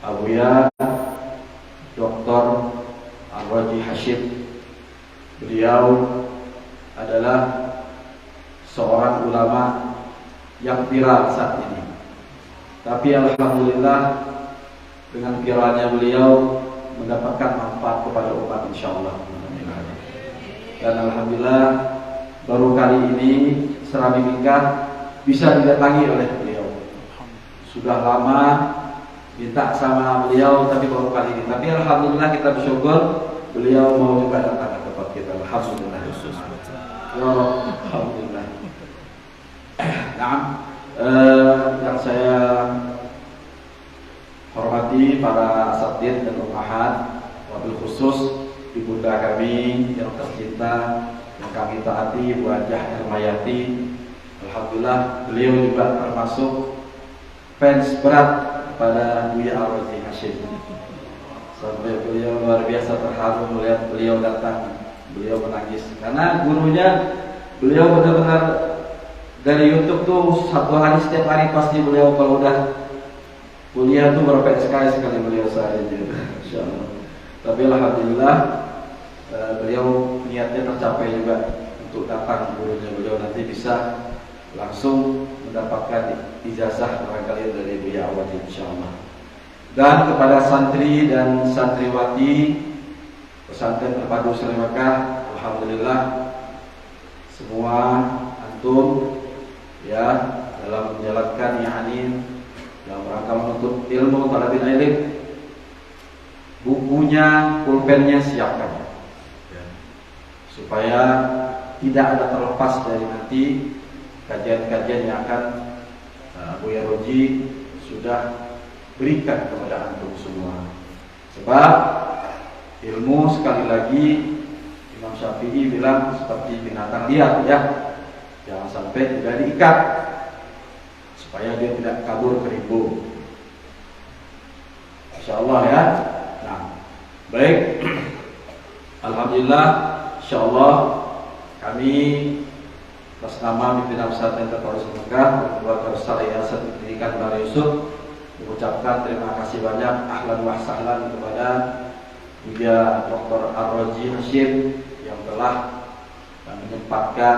Abuya Dr. Ar-Raji Hashim. Beliau adalah seorang ulama yang viral saat ini. Tapi alhamdulillah dengan viralnya beliau mendapatkan manfaat kepada umat insyaallah. Dan alhamdulillah baru kali ini Serambi Mingkah bisa didatangi oleh beliau. Sudah lama minta sama beliau tapi baru kali ini. Tapi alhamdulillah kita bersyukur beliau mau juga datang ke tempat kita. Alhamdulillah. Alhamdulillah. Nah, yang saya hormati para asatidz dan ummahat, wabil khusus ibunda kami yang tercinta yang kami taati, Bu Hajah Ermayati. Alhamdulillah beliau juga termasuk fans berat pada Buya Ar-Raji Hashim. Sampai beliau luar biasa terharu melihat beliau datang. Beliau menangis karena gurunya beliau benar-benar dari YouTube tuh satu hari setiap hari pasti beliau kalau udah kuliah tuh berapa sekali beliau sehari aja. Insyaallah. Tapi alhamdulillah beliau niatnya tercapai juga untuk datang gurunya beliau nanti bisa langsung mendapatkan ijazah barangkali dari Buya Ar-Raji insyaallah. Dan kepada santri dan santriwati pesantren terpadu Serambi Mekah, alhamdulillah semua antum ya dalam menjalankan dalam rangka menuntut ilmu talabul ilm, bukunya, pulpennya siapkan supaya tidak ada terlepas dari nanti kajian-kajian yang akan Buya Ar-Raji sudah berikan kepada antum semua. Sebab ilmu sekali lagi Imam Syafi'i bilang seperti binatang liar ya, jangan sampai tidak diikat supaya dia tidak kabur ke rimbu. Insyaallah ya. Nah, baik. Alhamdulillah, insyaallah kami atas nama pimpinan pesantren terpadu Serambi Mekah dan keluarga besar Yayasan Pendidikan Bara Yusuf mengucapkan terima kasih banyak ahlan wa sahlan kepada Buya Dr. Ar-Raji Hashim yang telah menyempatkan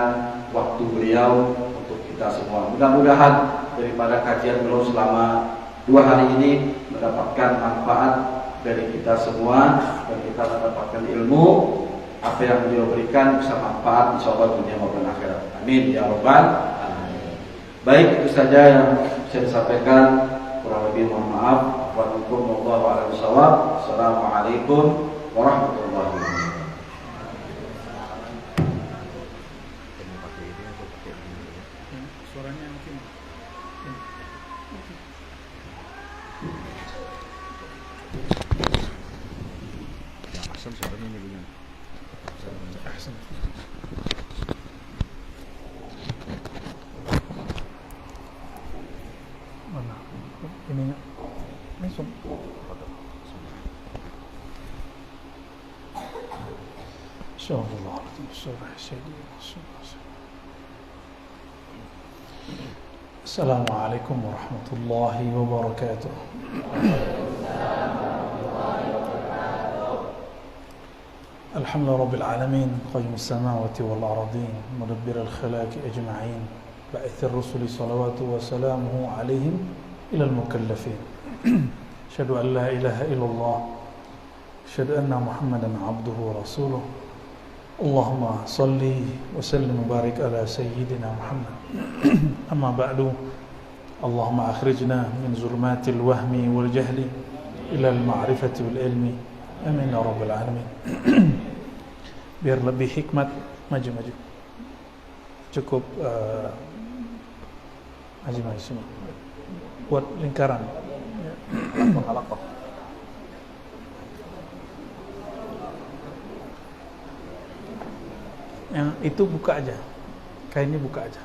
waktu beliau untuk kita semua. Mudah-mudahan daripada kajian beliau selama 2 hari ini mendapatkan manfaat dari kita semua dan kita mendapatkan ilmu. Apa yang beliau berikan bisa manfaat insyaallah dunia maupun akhirat. Amin ya rabbal alamin. Baik, itu saja yang saya sampaikan. Kurang lebih mohon maaf. Wassalamualaikum warahmatullahi wabarakatuh. Suaranya mungkin Ahsan suaranya ini begini. Ahsan. Mana? Ininya. Langsung. Insyaallah. Assalamualaikum warahmatullahi wabarakatuh. Alhamdulillah rabbil alamin, qayyumus samawati wal ardin, mudabbiril khalaqi ajma'in, ba'ithir rusuli salawatu wa salamuhu alaihim ilal mukallafin. Asyhadu an la ilaha illallah, asyhadu anna Muhammadan abduhu wa rasuluh. Allahumma salli wa sallim wa barik ala sayyidina Muhammad. Amma ba'du. Allahumma akhrijna min zulmatil wahmi wal jahli ila al ma'rifati wal ilmi. Amin ya rabbal alamin. Biar lebih hikmat, maju. Cukup maju semua. Buat lingkaran. Halaqah. Yang itu buka aja. Kainnya buka aja.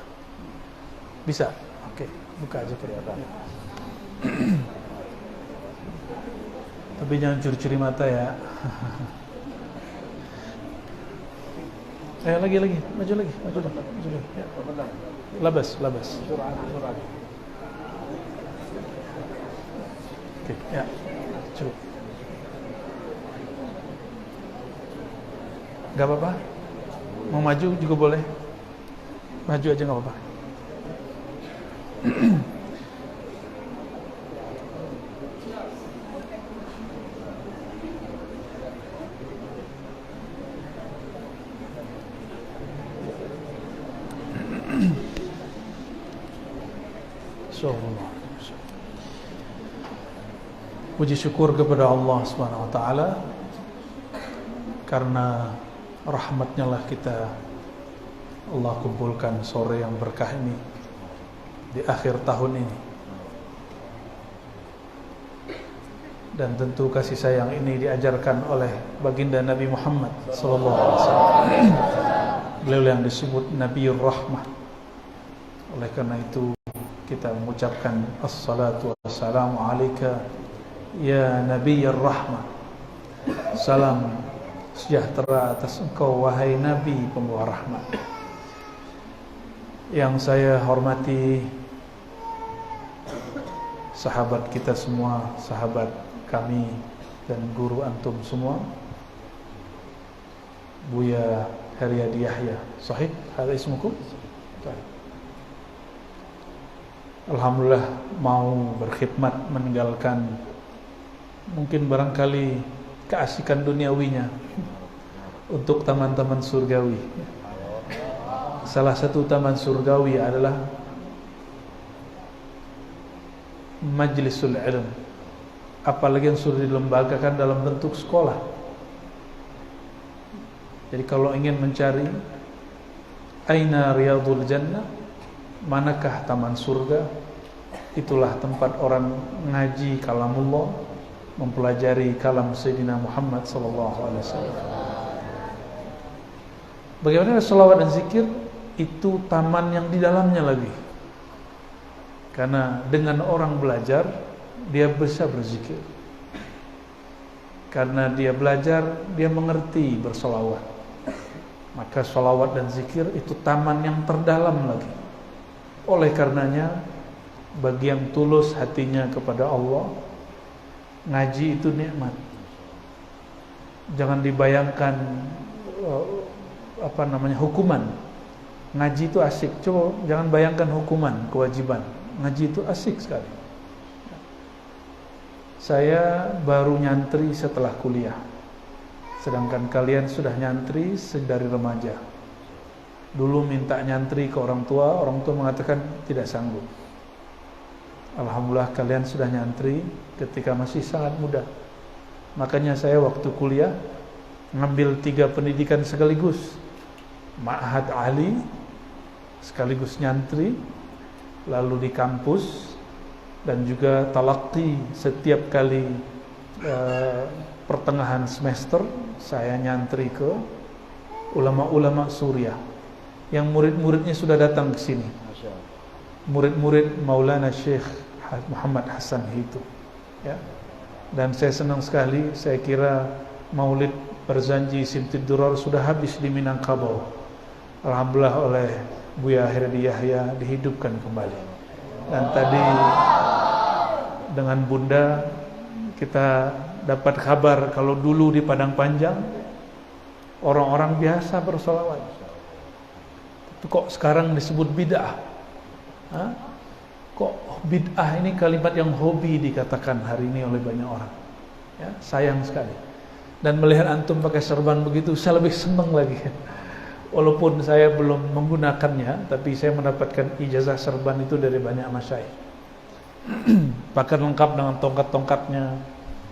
Bisa? Oke, buka aja kelihatan. Tapi jangan curi-curi mata ya. Lagi. Maju lagi. Ya. Labas. Oke, ya. Coba. Gak apa-apa. Mau maju juga boleh. Maju aja gak apa-apa. Puji syukur kepada Allah Subhanahu wa taala karena rahmatnya lah kita Allah kumpulkan sore yang berkah ini di akhir tahun ini. Dan tentu kasih sayang ini diajarkan oleh baginda Nabi Muhammad sallallahu alaihi wasallam. Beliau yang disebut Nabiur Rahmah. Oleh karena itu kita mengucapkan assalatu wassalamu alaika ya Nabiur Rahmah. Salam sejahtera atas engkau wahai Nabi pembawa rahmat. Yang saya hormati sahabat kita semua, sahabat kami dan guru antum semua, Buya Haryadi Yahya. Sahih? Hada ismukum? Alhamdulillah mau berkhidmat meninggalkan mungkin barangkali keasikan duniawinya untuk taman-taman surgawi. Salah satu taman surgawi adalah majlisul ilm, apalagi yang sudah dilembagakan dalam bentuk sekolah. Jadi kalau ingin mencari aina riyadul jannah, manakah taman surga, itulah tempat orang ngaji kalamullah, mempelajari kalam Sayyidina Muhammad SAW. Bagaimana salawat dan zikir? Itu taman yang di dalamnya lagi. Karena dengan orang belajar, dia bisa berzikir. Karena dia belajar, dia mengerti bersolawat. Maka solawat dan zikir itu taman yang terdalam lagi. Oleh karenanya, bagi yang tulus hatinya kepada Allah, ngaji itu nikmat. Jangan dibayangkan hukuman. Ngaji itu asik. Coba jangan bayangkan hukuman, kewajiban. Ngaji itu asik sekali. Saya baru nyantri setelah kuliah, sedangkan kalian sudah nyantri dari remaja. Dulu minta nyantri ke orang tua mengatakan tidak sanggup. Alhamdulillah kalian sudah nyantri ketika masih sangat muda. Makanya saya waktu kuliah ngambil 3 pendidikan sekaligus. Ma'had Ali sekaligus nyantri, lalu di kampus, dan juga talaqi setiap kali pertengahan semester saya nyantri ke ulama-ulama Suriah yang murid-muridnya sudah datang ke sini. Murid-murid Maulana Syekh Muhammad Hasan itu, ya. Dan saya senang sekali, saya kira Maulid Barzanji Simtid Durar sudah habis di Minangkabau. Alhamdulillah oleh Buya Haryadi Yahya dihidupkan kembali. Dan tadi dengan Bunda kita dapat kabar kalau dulu di Padang Panjang orang-orang biasa bersolawat. Itu kok sekarang disebut bid'ah? Kok bid'ah ini kalimat yang hobi dikatakan hari ini oleh banyak orang, ya, sayang sekali. Dan melihat antum pakai serban begitu, saya lebih senang lagi. Walaupun saya belum menggunakannya, tapi saya mendapatkan ijazah serban itu dari banyak masyayikh. Bahkan lengkap dengan tongkat-tongkatnya,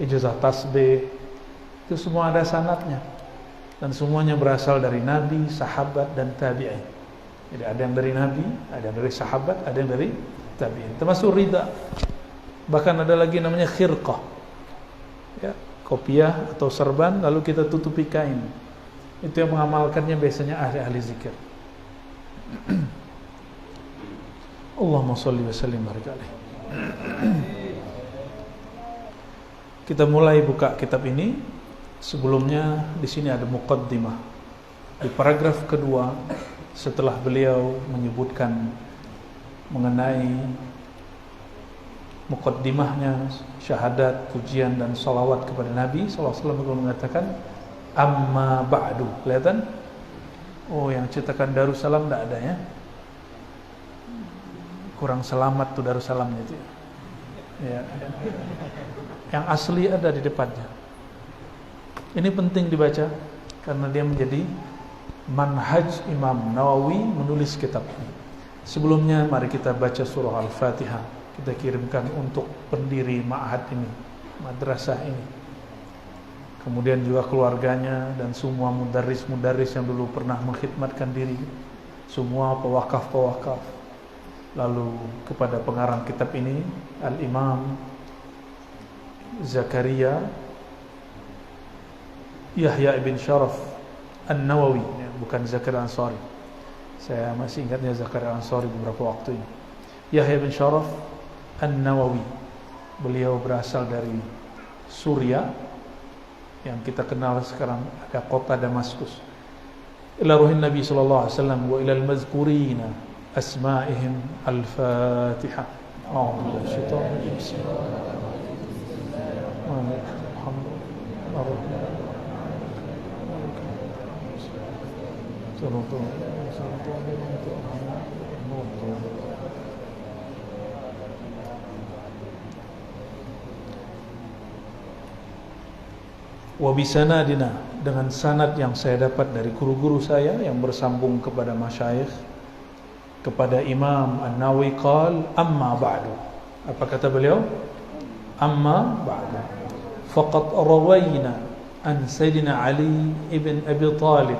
ijazah tasbih, itu semua ada sanadnya. Dan semuanya berasal dari Nabi, sahabat, dan tabi'in. Jadi ada yang dari Nabi, ada yang dari sahabat, ada yang dari tabi'in. Termasuk rida. Bahkan ada lagi namanya khirqah, ya, kopiah atau serban lalu kita tutupi kain. Itu yang mengamalkannya biasanya ahli-ahli zikir. Allahumma sholli wa sallim barik alaihi. Kita mulai buka kitab ini. Sebelumnya di sini ada muqaddimah. Di paragraf kedua setelah beliau menyebutkan mengenai muqaddimahnya syahadat, pujian dan salawat kepada Nabi SAW, beliau mengatakan amma ba'du. Kelihatan? Oh, yang cetakan Darussalam tidak ada ya. Kurang selamat tuh Darussalamnya itu. Ya. Yang asli ada di depannya. Ini penting dibaca karena dia menjadi manhaj Imam Nawawi menulis kitab ini. Sebelumnya mari kita baca surah Al-Fatihah. Kita kirimkan untuk pendiri ma'had ini, madrasah ini. Kemudian juga keluarganya dan semua mudarris-mudarris yang dulu pernah mengkhidmatkan diri, semua pewakaf-pewakaf. Lalu kepada pengarang kitab ini, Al-Imam Zakaria Yahya ibn Sharaf An-Nawawi, bukan Zakaria Ansari. Saya masih ingatnya Zakaria Ansari beberapa waktu ini. Yahya ibn Sharaf An-Nawawi, beliau berasal dari Suriah yang kita kenal sekarang ada kota Damaskus. Ila ruhin Nabi sallallahu alaihi wasallam wa ilal mazkurina asma'ihim al-Fatihah. A'udzu billahi Wabisanadina, dengan sanad yang saya dapat dari guru-guru saya yang bersambung kepada masyayikh, kepada Imam An-Nawawi qal amma ba'du. Apa kata beliau? Amma ba'du faqad rawayna an Sayyidina Ali ibn Abi Talib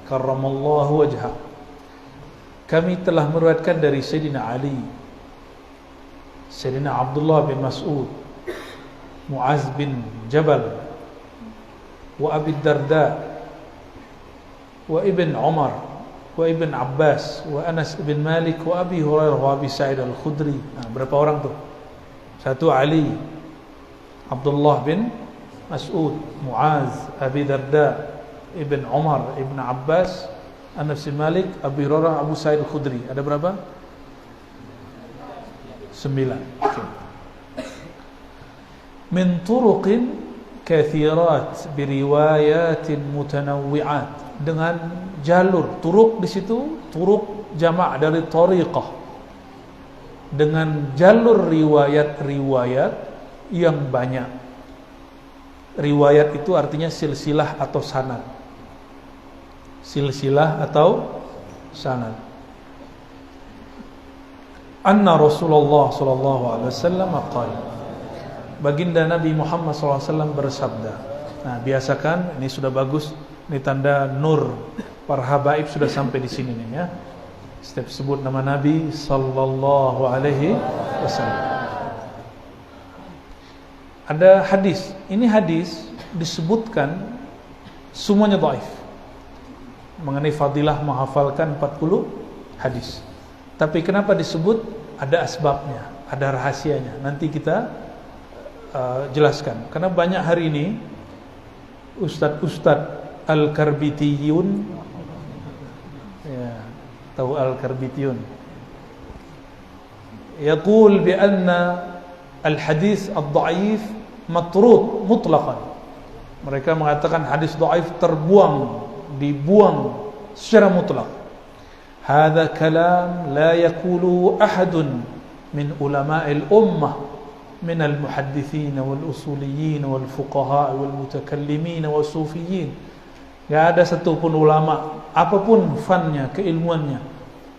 karramallahu wajhah. Kami telah meriwayatkan dari Sayyidina Ali, Sayyidina Abdullah bin Mas'ud, Muaz bin Jabal, wa Abi Darda, wa Ibn Umar, wa Ibn Abbas, wa Anas bin Malik, wa Abi Hurairah, wa Abi Sa'id Al-Khudri. Nah, berapa orang tuh? Satu Ali, Abdullah bin Mas'ud, Muaz, Abi Darda, Ibn Umar, Ibn Abbas, Anas bin Malik, Abi Hurairah, Abu Sa'id Al-Khudri. Ada berapa? 9. Okay. Min turuqin kathirat biriwayatin mutanawwi'at, dengan jalur turuk di situ, turuk jamak dari tariqah, dengan jalur riwayat-riwayat yang banyak. Riwayat itu artinya silsilah atau sanad. Silsilah atau sanad. Anna Rasulullah sallallahu alaihi wasallam qala, baginda Nabi Muhammad SAW bersabda. Nah, biasakan, ini sudah bagus, ini tanda nur para habaib sudah sampai di sini nih ya. Setiap sebut nama Nabi sallallahu alaihi wasallam. Ada hadis. Ini hadis disebutkan semuanya dhaif. Mengenai fadilah menghafalkan 40 hadis. Tapi kenapa disebut? Ada asbabnya, ada rahasianya. Nanti kita jelaskan. Karena banyak hari ini ustadz-ustadz Al-Karbitiyun, ya, tahu Al-Karbitiyun, yaqul bi anna al-hadis ad-dha'if matrud mutlaqan. Mereka mengatakan hadis dhaif terbuang, dibuang secara mutlak. Hadza kalam la yaqulu ahadun min ulama'il ummah من المحدثين والأصوليين والفقهاء والمتكلمين والصوفيين. Gak ada satupun ulama, apapun fannya, keilmuannya,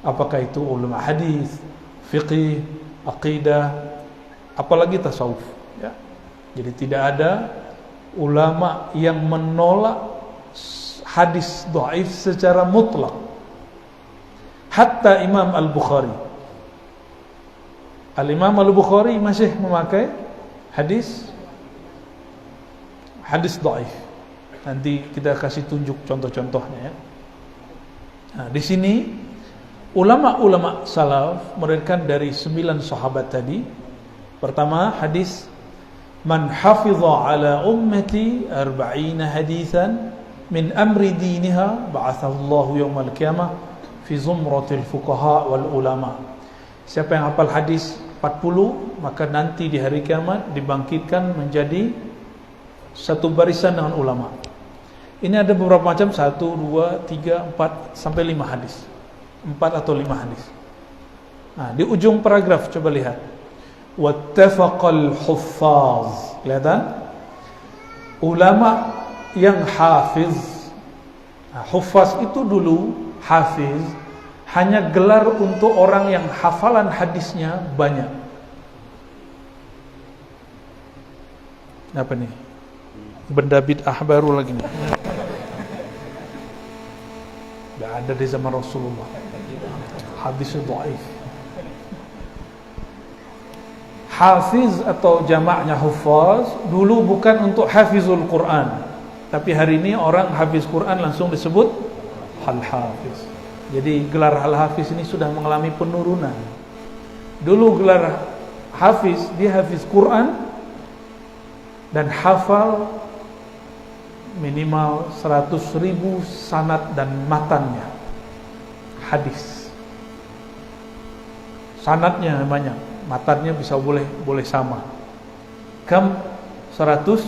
apakah itu ulama hadis, fiqih, aqidah, apalagi tasawuf ya. Jadi tidak ada ulama yang menolak hadis dhaif secara mutlak. Hatta Imam Al-Bukhari, Al-Imam Al-Bukhari masih memakai hadis dhaif. Nanti kita kasih tunjuk contoh-contohnya ya. Nah, di sini ulama-ulama salaf meriwayatkan dari 9 sahabat tadi. Pertama, hadis man hafidha ala ummati 40 hadisan min amri diniha ba'athahu Allah yaumal qiyamah fi zumratil fuqaha wal ulama. Siapa yang hafal hadis 40, maka nanti di hari kiamat dibangkitkan menjadi satu barisan dengan ulama. Ini ada beberapa macam, 1, 2, 3, 4 sampai 5 hadis. 4 atau 5 hadis. Nah, di ujung paragraf coba lihat. Wattafaqal huffaz. Kelihatan? Ulama yang hafiz. Nah, huffaz itu dulu hafiz hanya gelar untuk orang yang hafalan hadisnya banyak. Apa nih? Benda bid'ah baru lagi nih. Tidak ada di zaman Rasulullah. Hadisnya dhaif. Hafiz atau jamaknya huffaz dulu bukan untuk hafizul Quran, tapi hari ini orang hafiz Quran langsung disebut al-hafiz. Jadi gelar al-hafiz ini sudah mengalami penurunan. Dulu gelar hafiz, dia hafiz Quran dan hafal minimal 100.000 sanad dan matannya hadis. Sanadnya banyak, matannya bisa boleh sama. Kam 100.000.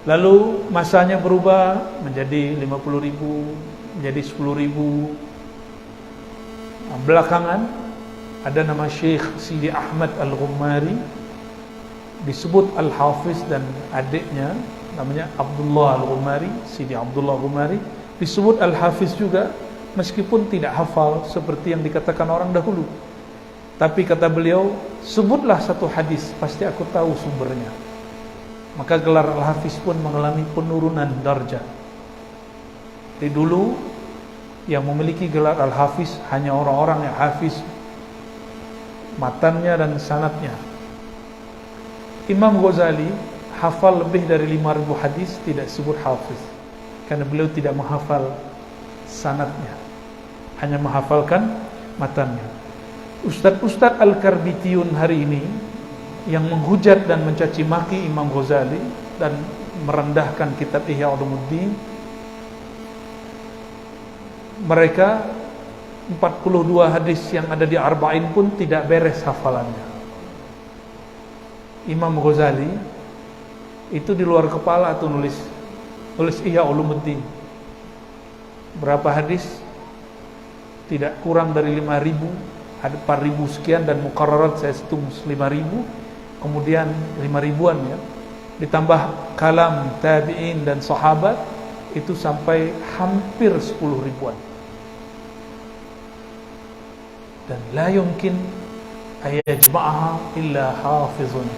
Lalu masanya berubah menjadi 50.000, menjadi 10.000. Belakangan ada nama Syekh Sidi Ahmad Al-Ghumari, disebut Al-Hafiz, dan adiknya namanya Abdullah Al-Ghumari, Sidi Abdullah Al-Ghumari, disebut Al-Hafiz juga, meskipun tidak hafal seperti yang dikatakan orang dahulu. Tapi kata beliau, sebutlah satu hadis, pasti aku tahu sumbernya. Maka gelar Al-Hafiz pun mengalami penurunan darjah. Di dulu yang memiliki gelar Al-Hafiz hanya orang-orang yang hafiz matannya dan sanadnya. Imam Ghazali hafal lebih dari 5.000 hadis, tidak sebut hafiz, karena beliau tidak menghafal sanadnya, hanya menghafalkan matannya. Ustadz Al-Karbitiyun hari ini yang menghujat dan mencaci maki Imam Ghazali dan merendahkan kitab Ihya Ulumuddin, mereka 42 hadis yang ada di Arba'in pun tidak beres hafalannya. Imam Ghazali itu di luar kepala atau nulis Ihya Ulumuddin. Berapa hadis? Tidak kurang dari 5.000. Ada 4.000 sekian, dan muqarrarat saya hitung 5.000, kemudian 5.000-an ya, ditambah kalam tabi'in dan sahabat, itu sampai hampir 10.000-an. Dan la yumkin ayajma'aha illa hafizun.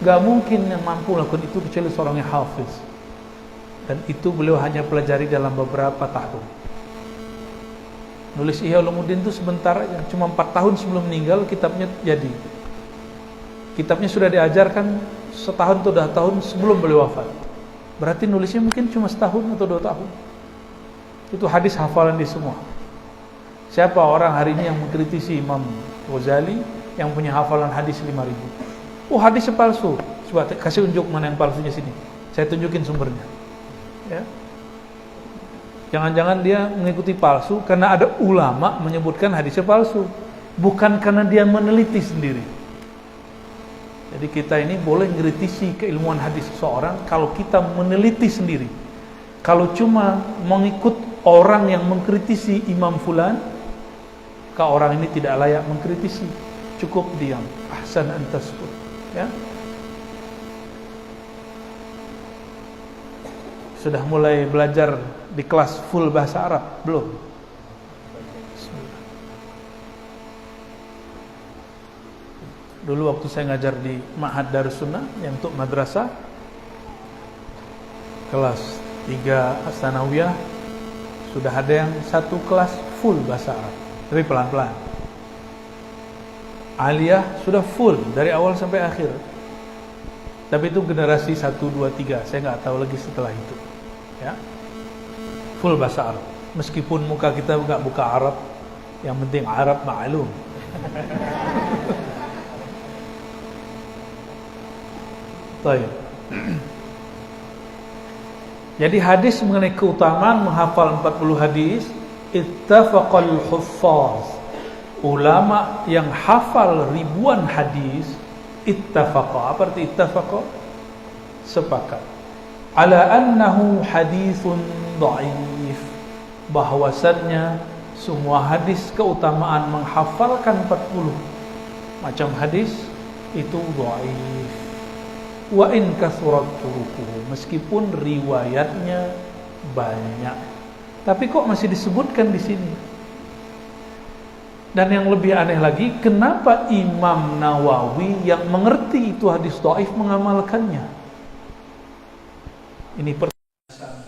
Gak mungkin yang mampu lakukan itu kecuali seorang yang hafiz. Dan itu beliau hanya pelajari dalam beberapa tahun. Nulis Ihya Ulumuddin itu sebentar aja, cuma 4 tahun sebelum meninggal kitabnya jadi. Kitabnya sudah diajarkan setahun atau 2 tahun sebelum beliau wafat. Berarti nulisnya mungkin cuma setahun atau 2 tahun. Itu hadis hafalan di semua. Siapa orang hari ini yang mengkritisi Imam Ghazali yang punya hafalan hadis 5.000? Oh, hadisnya palsu. Coba kasih unjuk mana yang palsunya sini. Saya tunjukin sumbernya. Ya. Jangan-jangan dia mengikuti palsu karena ada ulama menyebutkan hadisnya palsu, bukan karena dia meneliti sendiri. Jadi kita ini boleh mengkritisi keilmuan hadis seseorang kalau kita meneliti sendiri. Kalau cuma mengikut orang yang mengkritisi Imam Fulan, maka orang ini tidak layak mengkritisi. Cukup diam. Ahsan an taskut. Ya. Sudah mulai belajar di kelas full bahasa Arab? Belum? Dulu waktu saya ngajar di Ma'had Darussunnah yang untuk madrasah kelas 3 As-Sanawiyah, sudah ada yang 1 kelas full bahasa Arab, tapi pelan-pelan. Aliyah sudah full dari awal sampai akhir. Tapi itu generasi 1, 2, 3. Saya nggak tahu lagi setelah itu. Ya, full bahasa Arab. Meskipun muka kita nggak buka Arab, yang penting Arab ma'lum. Baik. Jadi hadis mengenai keutamaan menghafal 40 hadis, ittafaqal huffaz. ulama yang hafal ribuan hadis ittafaqa. Apa arti ittafaqa? Sepakat. Ala annahu hadithun dhaif. Bahwasannya semua hadis keutamaan menghafalkan 40 macam hadis itu dhaif. Wa in kathurat turuquhu, meskipun riwayatnya banyak. Tapi kok masih disebutkan di sini? Dan yang lebih aneh lagi, kenapa Imam Nawawi yang mengerti itu hadis dhaif mengamalkannya? Ini pertanyaan.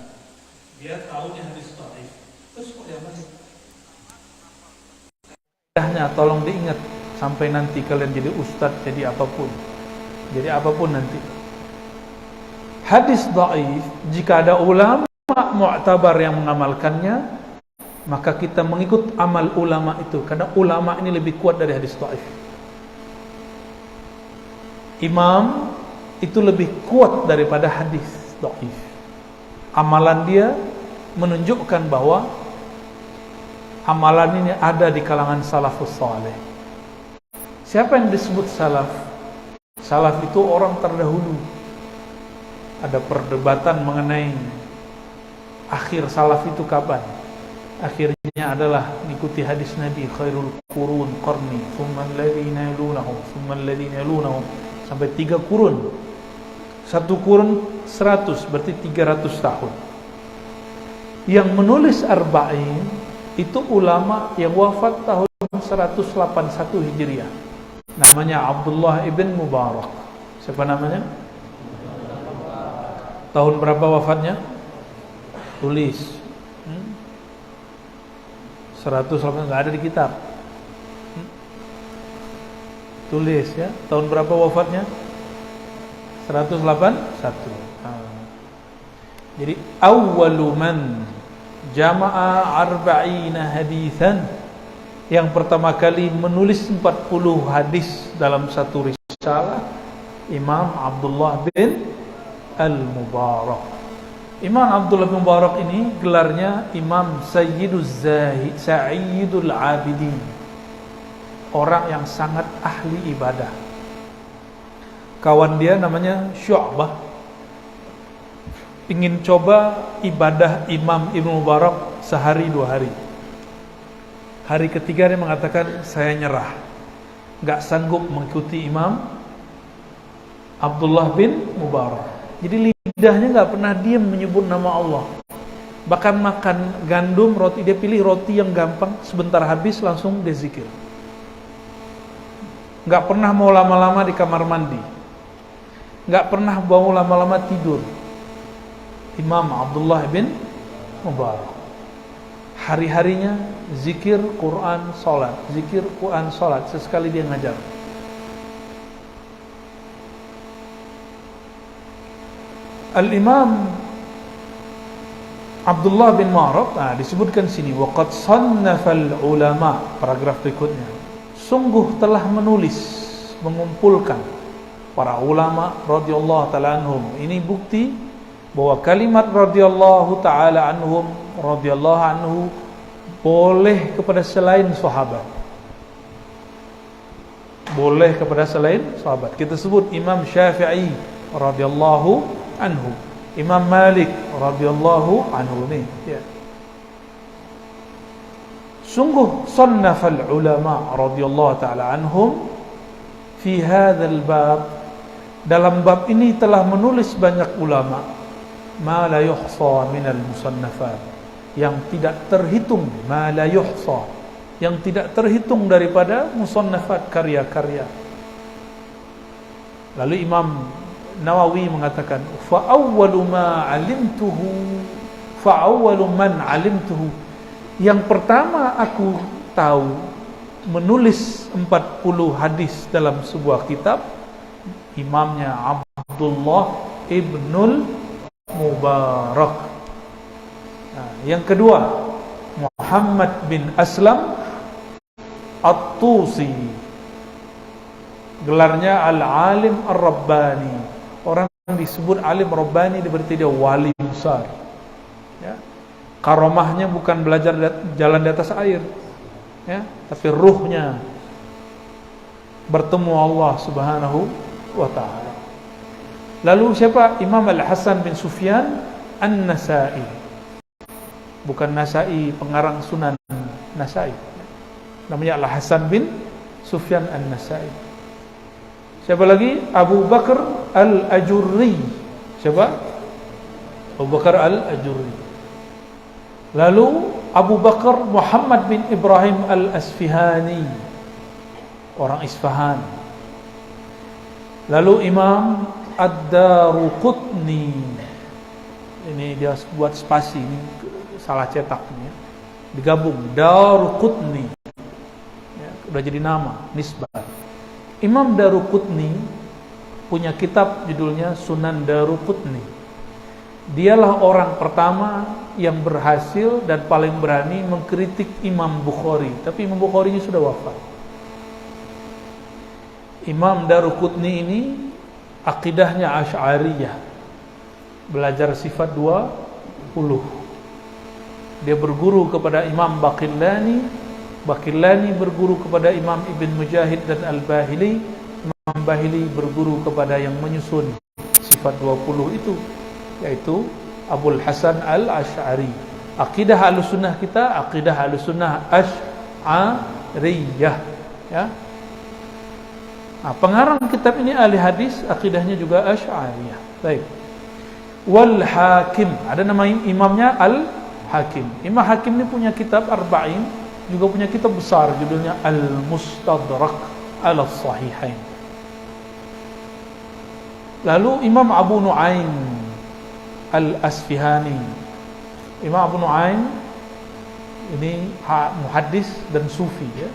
Dia tahunya hadis dhaif, terus kok dia amalin? Tolong diingat sampai nanti kalian jadi ustadz, jadi apapun nanti. Hadis dhaif, jika ada ulama mu'tabar yang mengamalkannya, maka kita mengikut amal ulama itu, karena ulama ini lebih kuat dari hadis dhaif. Imam itu lebih kuat daripada hadis dhaif. Amalan dia menunjukkan bahwa amalan ini ada di kalangan salafus saleh. Siapa yang disebut salaf? Salaf itu orang terdahulu. Ada perdebatan mengenai akhir salaf itu kapan. Akhirnya adalah mengikuti hadis Nabi, khairul qurun qarni, thumma alladhina yalunahum, thumma alladhina yalunahum, sampai 3 kurun. 1 kurun 100, berarti 300 tahun. Yang menulis Arba'in itu ulama yang wafat tahun 181 Hijriah. Namanya Abdullah ibn Mubarak. Siapa namanya? Tahun berapa wafatnya? Tulis. 180 nggak ada di kitab. Tulis ya. Tahun berapa wafatnya? 181. Jadi awwalu man jama'a arba'ina hadithan, yang pertama kali menulis 40 hadis dalam satu risalah, Imam Abdullah bin Al-Mubarak. Imam Abdullah bin Mubarak ini gelarnya Imam Sayyidul Abidin, orang yang sangat ahli ibadah. Kawan dia namanya Syu'bah, ingin coba ibadah Imam Ibn Mubarak sehari 2 hari. Hari ketiga dia mengatakan, saya nyerah, gak sanggup mengikuti Imam Abdullah bin Mubarak. Jadi lidahnya gak pernah diam menyebut nama Allah. Bahkan makan gandum, roti, dia pilih roti yang gampang, sebentar habis langsung dia zikir. Gak pernah mau lama-lama di kamar mandi, gak pernah mau lama-lama tidur. Imam Abdullah bin Mubarak, hari-harinya zikir, Quran, salat, zikir, Quran, salat. Sesekali dia ngajar. Al-Imam Abdullah bin Mubarak, disebutkan sini, waqad sannafal ulama, paragraf berikutnya, sungguh telah menulis, mengumpulkan para ulama radhiyallahu ta'ala anhum. Ini bukti bahwa kalimat radhiyallahu ta'ala anhum, radhiyallahu anhu, boleh kepada selain sahabat. Boleh kepada selain sahabat. Kita sebut Imam Syafi'i radhiyallahu anhu, Imam Malik radhiyallahu anhu nih, ya. Sungguh sannafal ulama radhiyallahu ta'ala anhum fi hadzal bab, dalam bab ini telah menulis banyak ulama, ma la yuhsa minal musannafat, yang tidak terhitung, ma la yuhsa, yang tidak terhitung daripada musannafat, karya-karya. Lalu Imam Nawawi mengatakan, fa awwalu man 'alimtuhu, yang pertama aku tahu menulis 40 hadis dalam sebuah kitab, imamnya Abdullah ibnul Mubarak. Yang kedua, Muhammad bin Aslam At-Tusi, gelarnya Al-Alim Ar-Rabbani. Orang yang disebut Alim Rabbani berarti dia wali besar, ya. Karomahnya bukan belajar jalan di atas air, ya, tapi ruhnya bertemu Allah Subhanahu wa taala. Lalu siapa? Imam Al-Hasan bin Sufyan An-Nasai. Bukan Nasai pengarang Sunan Nasai. Namanya Al-Hasan bin Sufyan An-Nasai. Siapa lagi? Abu Bakar Al-Ajurri. Siapa? Abu Bakar Al-Ajurri. Lalu Abu Bakar Muhammad bin Ibrahim Al-Asfihani, orang Isfahan. Lalu Imam Ad-Daruqutni. Ini dia buat spasi, ini salah cetak ini ya. Digabung Daruqutni. Ya, udah jadi nama, nisbah. Imam Daruqutni punya kitab judulnya Sunan Daruqutni. Dialah orang pertama yang berhasil dan paling berani mengkritik Imam Bukhari, tapi Imam Bukhari sudah wafat. Imam Daruqutni ini akidahnya Asy'ariyah. Belajar sifat 20. Dia berguru kepada Imam Baqillani. Baqillani berguru kepada Imam Ibn Mujahid dan Al-Bahili. Imam Bahili berguru kepada yang menyusun sifat 20 itu, yaitu Abul Hasan Al-Asy'ari. Akidah Ahlussunnah kita, akidah Ahlussunnah Asy'ariyah, ya. Nah, pengarang kitab ini ahli hadis, akidahnya juga Asy'ariyah. Baik. Wal Hakim, ada nama imamnya Al-Hakim. Imam Hakim ini punya kitab Arba'in, juga punya kitab besar judulnya Al-Mustadrak ala Sahihain. Lalu Imam Abu Nu'aim Al-Asfihani. Imam Abu Nu'aim ini muhaddis dan sufi, ya.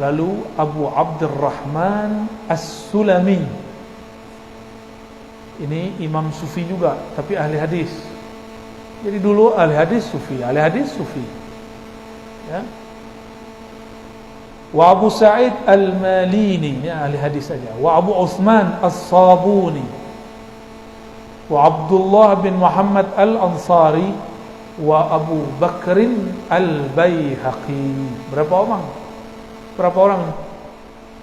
Lalu Abu Abdurrahman As-Sulami. Ini imam sufi juga, tapi ahli hadis. Jadi dulu ahli hadis sufi, ahli hadis sufi. Ya. Wa Abu Sa'id Al-Malini, ya, ahli hadis saja. Wa Abu Utsman As-Sabuni. Wa Abdullah bin Muhammad Al-Ansari. Wa Abu Bakrin Al-Baihaqi. Berapa orang? Berapa orang?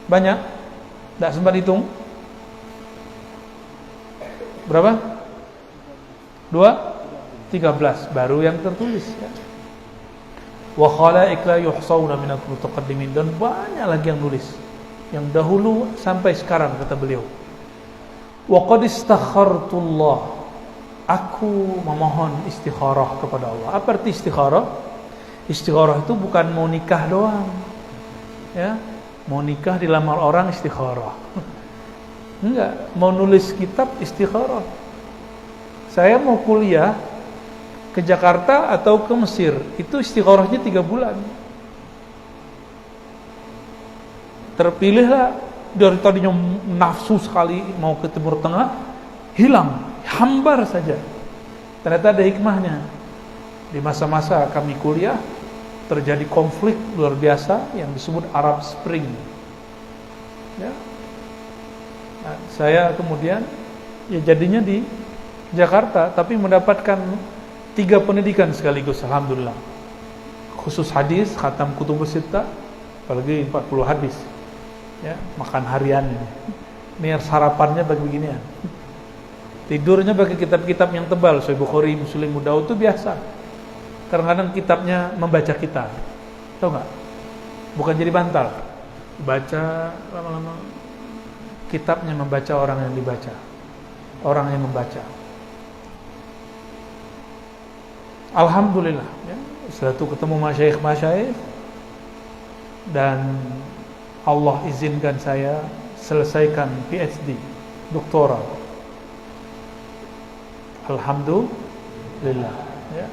Banyak? Tak sempat hitung. Berapa? 13 baru yang tertulis, ya. Wa khala'iq la yuhsawna min al-mutaqaddimin, dan banyak lagi yang nulis yang dahulu sampai sekarang, kata beliau. Wa qad istakhartullah, aku memohon istikharah kepada Allah. Apa arti istikharah? Istikharah itu bukan mau nikah doang, ya. Mau nikah dilamar orang istikharah. Enggak, mau nulis kitab istikharah. Saya mau kuliah ke Jakarta atau ke Mesir, itu istikharahnya 3 bulan. Terpilihlah, dari tadinya nafsu sekali mau ke Timur Tengah, hilang, hambar saja. Ternyata ada hikmahnya. Di masa-masa kami kuliah terjadi konflik luar biasa yang disebut Arab Spring, ya. Nah, saya kemudian ya jadinya di Jakarta, tapi mendapatkan 3 pendidikan sekaligus, alhamdulillah. Khusus hadis, khatam kutubus sittah, apalagi 40 hadis, ya, makan harian ini. Ini sarapannya bagi beginian. Tidurnya bagi kitab-kitab yang tebal, Sahih Bukhari, Muslim, Abu Daud itu biasa. Kadang-kadang kitabnya membaca kita, tahu nggak? Bukan jadi bantal, baca lama-lama. Kitabnya membaca orang yang dibaca, orang yang membaca. Alhamdulillah, ya. Setelah itu ketemu masyayikh dan Allah izinkan saya selesaikan PhD, doktoral. Alhamdulillah, ya.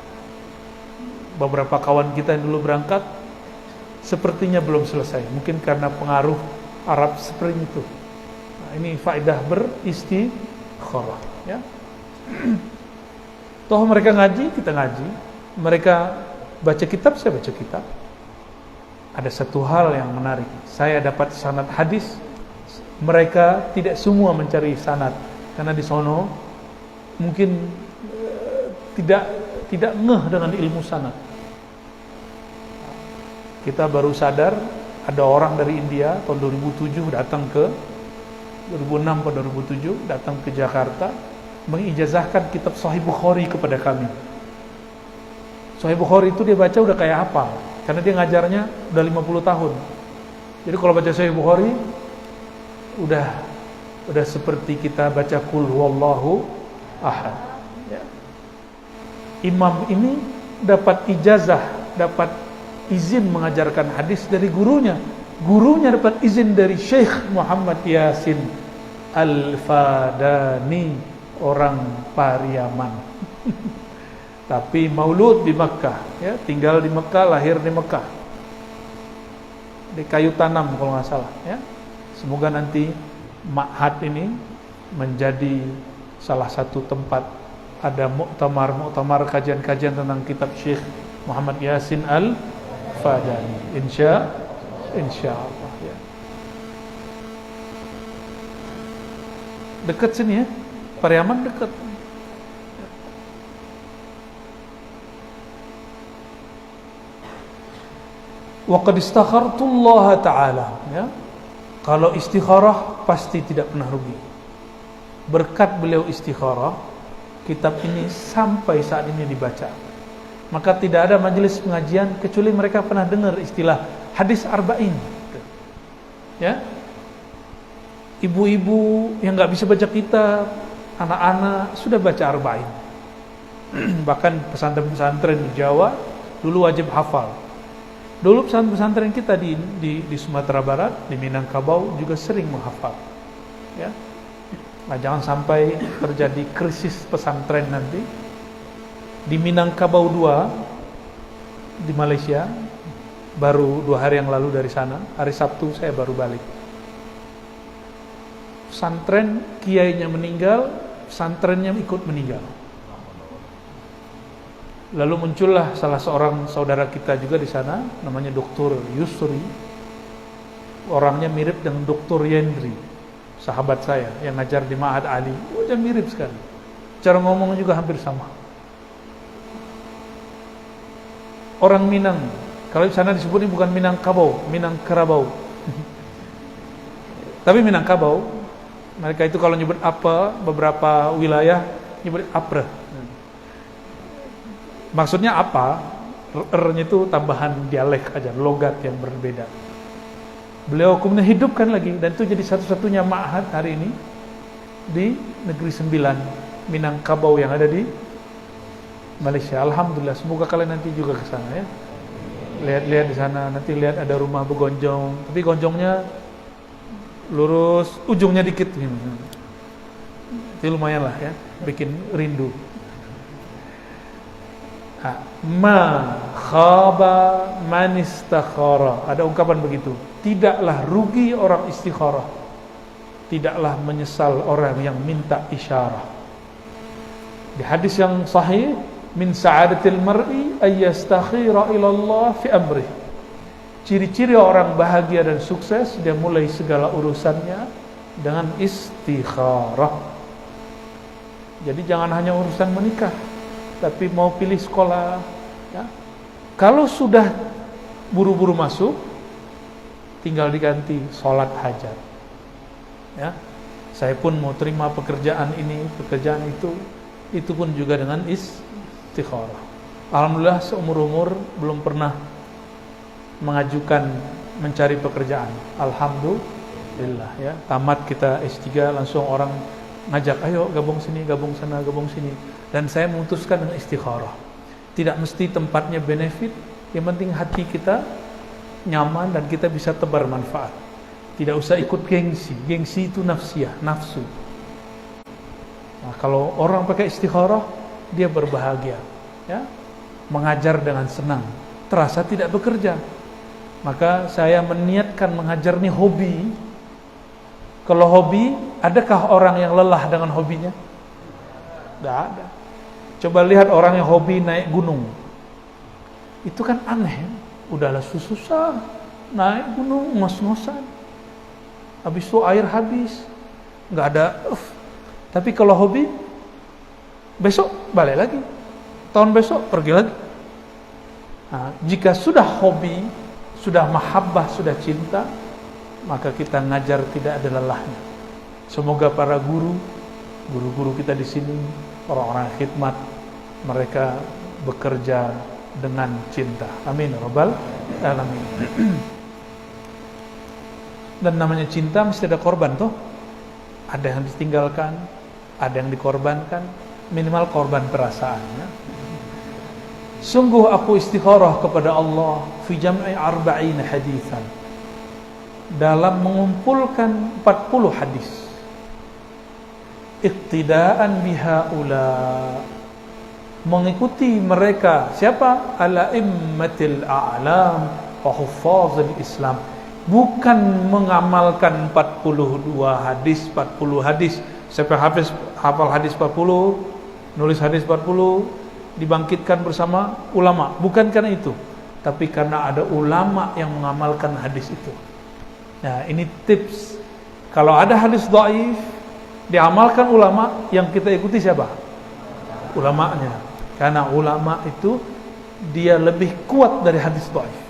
Beberapa kawan kita yang dulu berangkat sepertinya belum selesai, mungkin karena pengaruh Arab Spring itu. Nah, ini faedah beristikharah, ya. Toh mereka ngaji, kita ngaji. Mereka baca kitab, saya baca kitab. Ada satu hal yang menarik. Saya dapat sanad hadis. Mereka tidak semua mencari sanad, karena di sono mungkin tidak ngeh dengan ilmu sanad. Kita baru sadar ada orang dari India tahun 2007 datang ke 2006 atau 2007 datang ke Jakarta mengijazahkan kitab Sahih Bukhari kepada kami. Sahih Bukhari itu dia baca udah kayak apa? Karena dia ngajarnya udah 50 tahun. Jadi kalau baca Sahih Bukhari udah seperti kita baca Qul huwallahu ahad. Ya. Imam ini dapat ijazah, dapat izin mengajarkan hadis dari gurunya. Gurunya dapat izin dari Syekh Muhammad Yasin Al-Fadani, orang Pariaman. Tapi maulud di Mekah, ya, tinggal di Mekah, lahir di Mekah. Di kayu tanam kalau nggak salah, ya. Semoga nanti ma'had ini menjadi salah satu tempat ada muktamar kajian-kajian tentang kitab Syekh Muhammad Yasin Al-Fadani. Insya Allah, ya. Dekat sini, ya, Pariaman dekat. Wa qad istakhartullaha ta'ala, ya. Kalau istikharah pasti tidak pernah rugi. Berkat beliau istikharah, kitab ini sampai saat ini dibaca. Maka tidak ada majelis pengajian kecuali mereka pernah dengar istilah hadis arba'in, ya. Ibu-ibu yang nggak bisa baca kitab, anak-anak sudah baca arba'in. Bahkan pesantren-pesantren di Jawa dulu wajib hafal. Dulu pesantren kita di Sumatera Barat, di Minangkabau juga sering menghafal, ya. Nah, jangan sampai terjadi krisis pesantren nanti. Di Minangkabau 2 di Malaysia, baru 2 hari yang lalu dari sana, hari Sabtu saya baru balik. Pesantren kiainya meninggal, pesantrennya ikut meninggal. Lalu muncullah salah seorang saudara kita juga di sana, namanya Dr. Yusri. Orangnya mirip dengan Dr. Yendri, sahabat saya yang ngajar di Ma'had Ali. Wajah mirip sekali. Cara ngomong juga hampir sama. Orang Minang. Kalau di sana disebutnya bukan Minangkabau, Minangkerabau. Tapi Minangkabau, mereka itu kalau nyebut apa, beberapa wilayah nyebut apre. Maksudnya apa? R-nya itu tambahan dialek aja, logat yang berbeda. Beliau kemudian hidupkan lagi, dan itu jadi satu-satunya ma'had hari ini di Negeri Sembilan, Minangkabau yang ada di Malaysia. Alhamdulillah, semoga kalian nanti juga ke sana, ya. Lihat-lihat di sana, nanti lihat ada rumah begonjong, tapi gonjongnya lurus, ujungnya dikit gini. Itu lumayan lah, ya, bikin rindu. Ma khaba man istakhara. Ada ungkapan begitu. Tidaklah rugi orang istikharah, tidaklah menyesal orang yang minta isyarah. Di hadis yang sahih, min sa'adatil mar'i ayyastakhira ila Allah fi amri. Ciri-ciri orang bahagia dan sukses, dia mulai segala urusannya dengan istikharah. Jadi jangan hanya urusan menikah, tapi mau pilih sekolah, ya. Kalau sudah buru-buru masuk, tinggal diganti sholat hajat, ya. Saya pun mau terima pekerjaan ini, pekerjaan itu pun juga dengan istikharah. Alhamdulillah seumur-umur belum pernah mengajukan mencari pekerjaan. Alhamdulillah, ya. Tamat kita S3 langsung orang ngajak, ayo gabung sini, gabung sana, gabung sini. Dan saya memutuskan dengan istikharah. Tidak mesti tempatnya benefit, yang penting hati kita nyaman dan kita bisa tebar manfaat. Tidak usah ikut gengsi. Gengsi itu nafsiyah, nafsu. Nah, kalau orang pakai istikharah, dia berbahagia, ya. Mengajar dengan senang, terasa tidak bekerja. Maka saya meniatkan mengajar ini hobi. Kalau hobi, adakah orang yang lelah dengan hobinya? Tidak ada. Coba lihat orang yang hobi naik gunung. Itu kan aneh. Udahlah susah naik gunung, ngos-ngosan. Habis itu air habis, nggak ada. Tapi kalau hobi, besok balik lagi, tahun besok pergi lagi. Nah, jika sudah hobi, sudah mahabbah, sudah cinta, maka kita ngajar tidak ada lelahnya. Semoga para guru-guru kita di sini, orang-orang khidmat, mereka bekerja dengan cinta. Amin rabbal alamin. Dan namanya cinta mesti ada korban toh. Ada yang ditinggalkan, ada yang dikorbankan, minimal korban perasaannya. Sungguh aku istikharah kepada Allah fi jam'i 40 haditsan, dalam mengumpulkan 40 hadis, iqtidaan bihaula, mengikuti mereka. Siapa? Al-a'immatil a'lam wa huffazil Islam. Bukan mengamalkan 42 hadis, 40 hadis. Siapa hafal hadis 40, nulis hadis 40, dibangkitkan bersama ulama. Bukan karena itu, tapi karena ada ulama yang mengamalkan hadis itu. Nah, ini tips. Kalau ada hadis dhaif, diamalkan ulama, yang kita ikuti siapa? Ulamanya. Karena ulama itu dia lebih kuat dari hadis dhaif.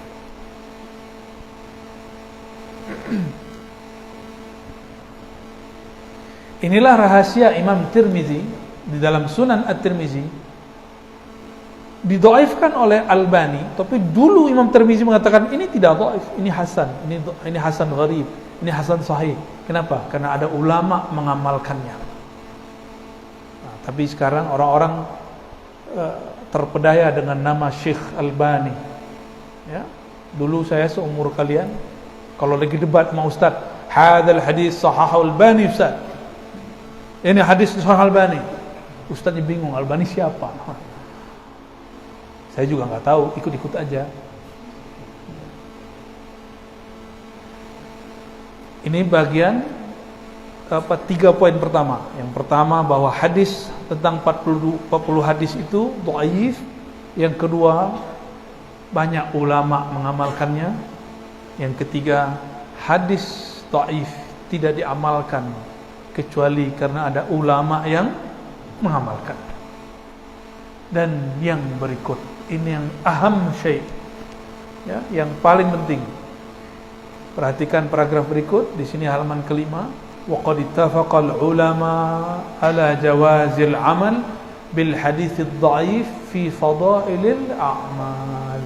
Inilah rahasia Imam Tirmizi di dalam Sunan At-Tirmizi, didhaifkan oleh Albani, tapi dulu Imam Tirmizi mengatakan ini tidak dhaif, ini hasan, ini hasan gharib, ini hasan sahih. Kenapa? Karena ada ulama mengamalkannya. Nah, tapi sekarang orang-orang terpedaya dengan nama Syekh Albani. Ya, dulu saya seumur kalian, kalau lagi debat sama Ustaz, hadzal hadis sahahu Albani Ustaz. Ini hadis sahih Albani. Ustaznya bingung, Albani siapa? Saya juga nggak tahu, ikut-ikut aja. Ini bagian 3 poin pertama. Yang pertama bahwa hadis tentang 40 hadis itu dhaif. Yang kedua, banyak ulama mengamalkannya. Yang ketiga, hadis dhaif tidak diamalkan kecuali karena ada ulama yang mengamalkan. Dan yang berikut, ini yang aham syai', ya, yang paling penting. Perhatikan paragraf berikut di sini, halaman kelima. Wa qad ittafaqal ulama ala jawazil amal bil hadits dhaif fi fadailil a'mal.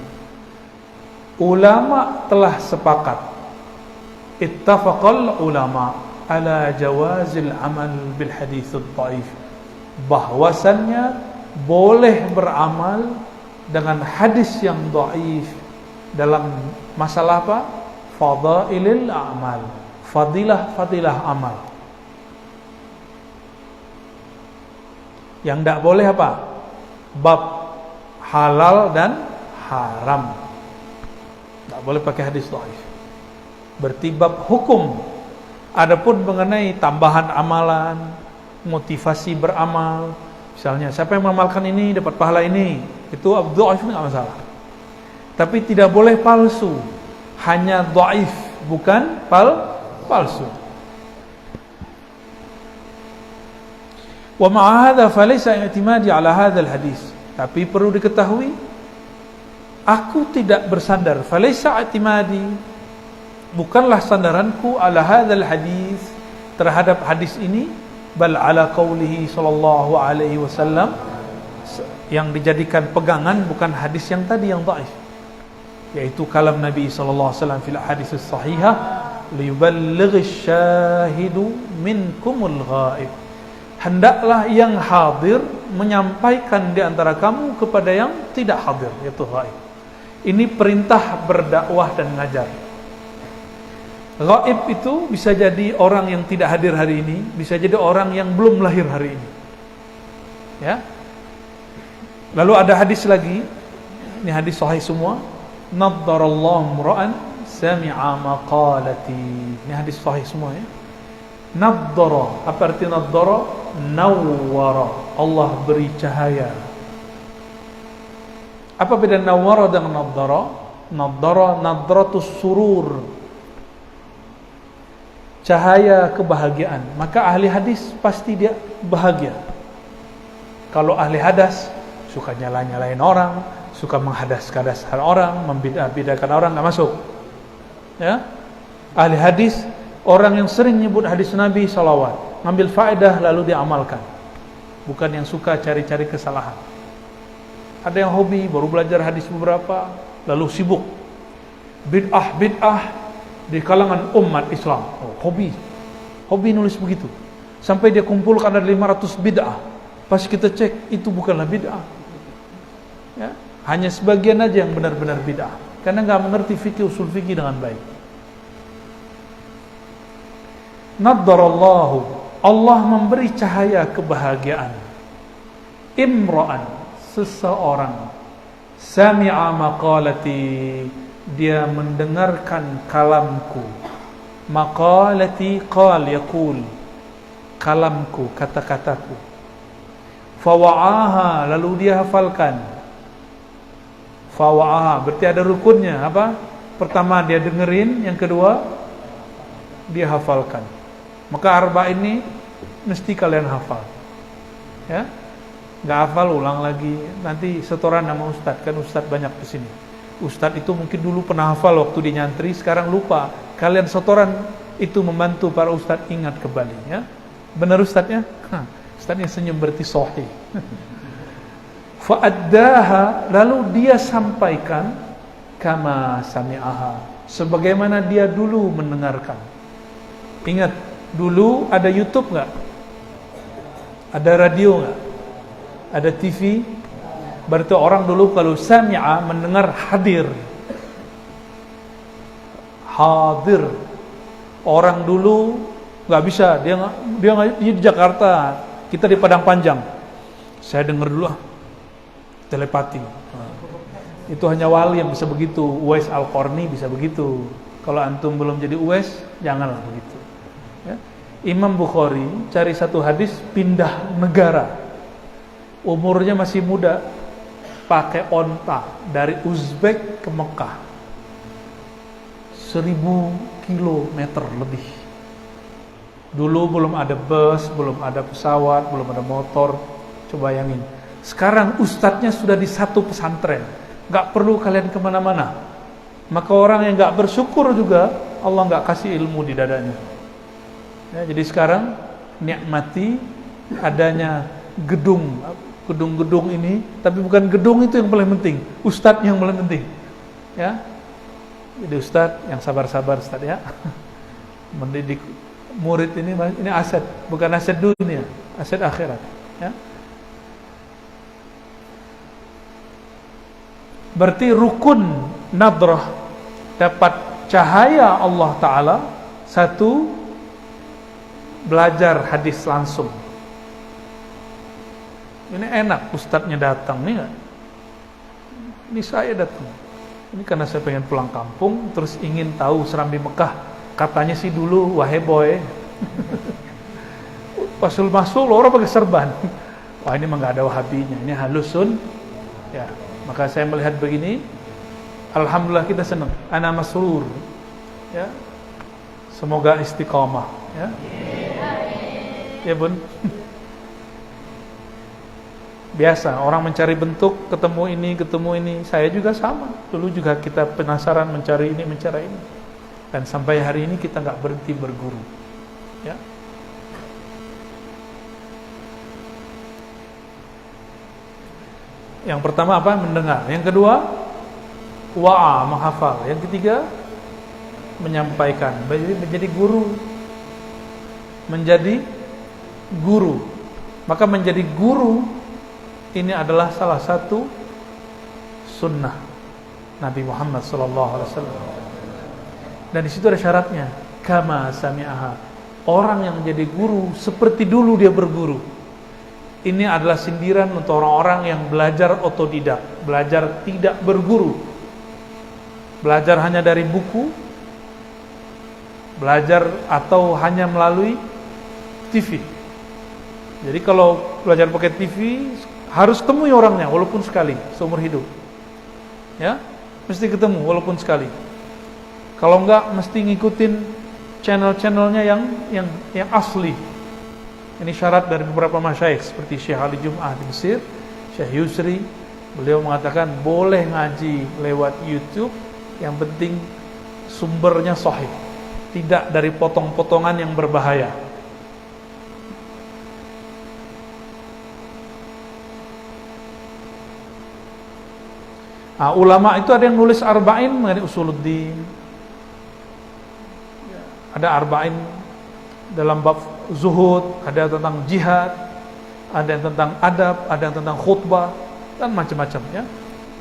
Ulama telah sepakat, ittafaqal ulama ala jawazil amal bil hadits dhaif, bahwasannya boleh beramal dengan hadis yang dhaif dalam masalah apa? Fadailil a'mal, fadilah amal. Yang tidak boleh apa? Bab halal dan haram, tidak boleh pakai hadis dhaif. Berarti bab hukum. Adapun mengenai tambahan amalan, motivasi beramal, misalnya siapa yang mengamalkan ini dapat pahala ini, itu dhaif enggak masalah. Tapi tidak boleh palsu, hanya dhaif, bukan palsu. Wa ma'a hadza falaysa i'timadi ala hadzal hadis. Tapi perlu diketahui, aku tidak bersandar, falaysa i'timadi, bukanlah sandaranku ala hadzal hadis, terhadap hadis ini, bal ala qaulihi sallallahu alaihi wasallam, yang dijadikan pegangan bukan hadis yang tadi yang dhaif, yaitu kalam Nabi sallallahu alaihi wasallam fil hadis as-sahihah, liyuballighish syahidu minkumul ghaib. Hendaklah yang hadir menyampaikan di antara kamu kepada yang tidak hadir, yaitu ghaib. Ini perintah berdakwah dan ngajar. Ghaib itu bisa jadi orang yang tidak hadir hari ini, bisa jadi orang yang belum lahir hari ini. Ya. Lalu ada hadis lagi, ini hadis sahih semua. Naddarallahu mura'an sami'a maqalati. Ini hadis sahih semua ya. Naddara, apa arti naddara? Nawwara, Allah beri cahaya. Apa beda nawwara dengan naddara? Naddara, nadratus surur, cahaya kebahagiaan. Maka ahli hadis pasti dia bahagia. Kalau ahli hadas suka nyala-nyalain orang, suka menghadas-hadaskan orang, membidah-bidahkan orang, nggak masuk. Ya, ahli hadis, orang yang sering nyebut hadis Nabi salawat, ngambil faedah lalu diamalkan. Bukan yang suka cari-cari kesalahan. Ada yang hobi baru belajar hadis beberapa lalu sibuk bid'ah di kalangan umat Islam. Hobi nulis begitu. Sampai dia kumpulkan ada 500 bid'ah. Pas kita cek itu bukanlah bid'ah. Ya, hanya sebagian aja yang benar-benar bid'ah. Karena enggak mengerti fikih usul fikih dengan baik. Naddarallahu, Allah memberi cahaya kebahagiaan. Imra'an, seseorang, sami'a maqalati, dia mendengarkan kalamku. Maqalati qal yaqul, kalamku, kata-kataku. Fawa'aha, lalu dia hafalkan. Fawa'aha, berarti ada rukunnya. Apa? Pertama dia dengerin, yang kedua dia hafalkan. Maka arba ini mesti kalian hafal. Ya, nggak hafal ulang lagi. Nanti setoran sama ustadz, kan ustadz banyak di sini. Ustadz itu mungkin dulu pernah hafal waktu di nyantri, sekarang lupa. Kalian setoran itu membantu para ustadz ingat kembali. Ya, benar ustadznya? Ustadznya senyum berarti sahih. Fa'addaha, lalu dia sampaikan kama sami'aha, sebagaimana dia dulu mendengarkan. Ingat, dulu ada YouTube nggak? Ada radio nggak? Ada TV? Berarti orang dulu kalau sami'a, mendengar, hadir. Orang dulu nggak bisa, dia di Jakarta, kita di Padang Panjang. Saya dengar dulu telepati. Itu hanya wali yang bisa begitu. Uwais Al-Qarni bisa begitu. Kalau antum belum jadi Uwais, janganlah begitu. Ya. Imam Bukhari cari satu hadis, pindah negara. Umurnya masih muda, pakai onta dari Uzbek ke Mekah. 1000 kilometer lebih. Dulu belum ada bus, belum ada pesawat, belum ada motor. Coba bayangin. Sekarang ustadznya sudah di satu pesantren, gak perlu kalian kemana-mana. Maka orang yang gak bersyukur juga Allah gak kasih ilmu di dadanya. Ya, jadi sekarang nikmati adanya gedung-gedung ini, tapi bukan gedung itu yang paling penting, ustadz yang paling penting. Ya, jadi ustadz yang sabar-sabar ustadz ya. Mendidik murid ini aset, bukan aset dunia, aset akhirat. Ya. Berarti rukun nadrah, dapat cahaya Allah Ta'ala. Satu, belajar hadis langsung. Ini enak ustadznya datang nih gak? Ini saya datang. Ini karena saya pengen pulang kampung, terus ingin tahu Serambi Mekah. Katanya sih dulu wahai boy. Pasul masuk orang pakai serban. Wah, ini mah gak ada wahabinya, ini halusun. Ya. Maka saya melihat begini, alhamdulillah kita senang. Ana masrur. Ya. Semoga istiqamah, ya. Ya, Bun. Biasa orang mencari bentuk, ketemu ini. Saya juga sama. Dulu juga kita penasaran mencari ini, mencari ini. Dan sampai hari ini kita enggak berhenti berguru. Ya. Yang pertama apa? Mendengar. Yang kedua, wa'a, menghafal. Yang ketiga, menyampaikan. Menjadi guru. Menjadi guru. Maka menjadi guru ini adalah salah satu sunnah Nabi Muhammad SAW. Dan di situ ada syaratnya. Kama sami'aha. Orang yang menjadi guru seperti dulu dia berguru. Ini adalah sindiran untuk orang-orang yang belajar otodidak, belajar tidak berguru, belajar hanya dari buku, belajar atau hanya melalui TV. Jadi kalau belajar pakai TV harus temui orangnya walaupun sekali seumur hidup. Ya, mesti ketemu walaupun sekali. Kalau enggak mesti ngikutin channel-channelnya yang asli. Ini syarat dari beberapa masyayikh seperti Syekh Ali Jum'ah di Mesir, Syekh Yusri. Beliau mengatakan boleh ngaji lewat YouTube, yang penting sumbernya sahih, tidak dari potong-potongan yang berbahaya. Ulama itu ada yang nulis arba'in mengenai usuluddin, ada arba'in dalam bab zuhud, ada tentang jihad, ada yang tentang adab, ada yang tentang khutbah, dan macam-macam ya.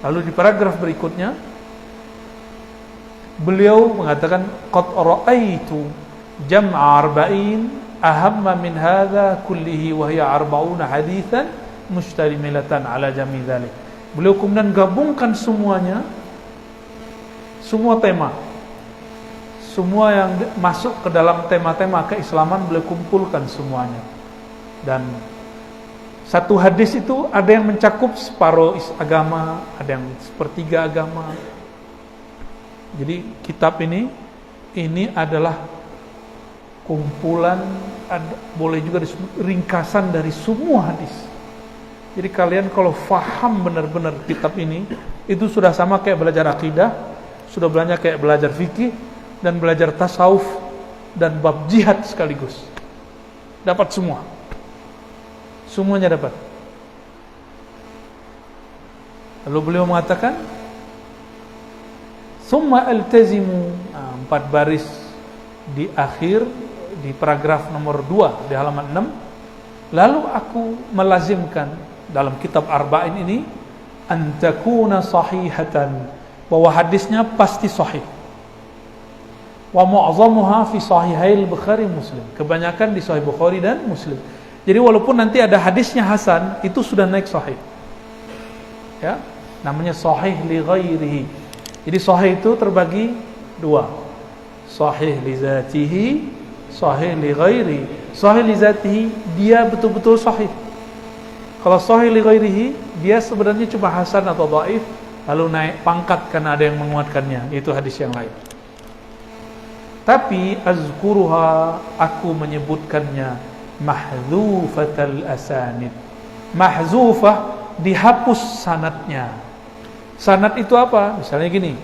Lalu di paragraf berikutnya beliau mengatakan qad ra'aitu jam'a arba'in ahamma min hadha kullihi wa hiya 40 haditsan mustamilatan ala jami' dzalik. Beliau kemudian gabungkan semuanya, semua tema, semua yang masuk ke dalam tema-tema keislaman beliau kumpulkan semuanya. Dan satu hadis itu ada yang mencakup separuh agama, ada yang sepertiga agama. Jadi kitab ini adalah kumpulan, boleh juga disebut ringkasan dari semua hadis. Jadi kalian kalau faham benar-benar kitab ini, itu sudah sama kayak belajar akidah, sudah belajar kayak belajar fikih, dan belajar tasawuf, dan bab jihad sekaligus. Dapat semua. Semuanya dapat. Lalu beliau mengatakan, summa altazimu, 4 baris di akhir, di paragraf nomor 2 di halaman 6. Lalu aku melazimkan dalam kitab arba'in ini antakuna sahihatan, bahwa hadisnya pasti sahih. Wa mu'azzamuha fi sahihail Bukhari Muslim, kebanyakan di Sahih Bukhari dan Muslim. Jadi walaupun nanti ada hadisnya hasan, itu sudah naik sahih. Ya, namanya sahih li ghairihi. Jadi sahih itu terbagi 2. Sahih li zatihi, sahih li ghairihi. Sahih li zatihi, dia betul-betul sahih. Kalau sahih li ghairihi, dia sebenarnya cuma hasan atau dhaif, lalu naik pangkat karena ada yang menguatkannya, itu hadis yang lain. Tapi azkuruha, aku menyebutkannya mahzufatal asanid. Mahzufah, dihapus sanadnya. Sanad itu apa? Misalnya gini,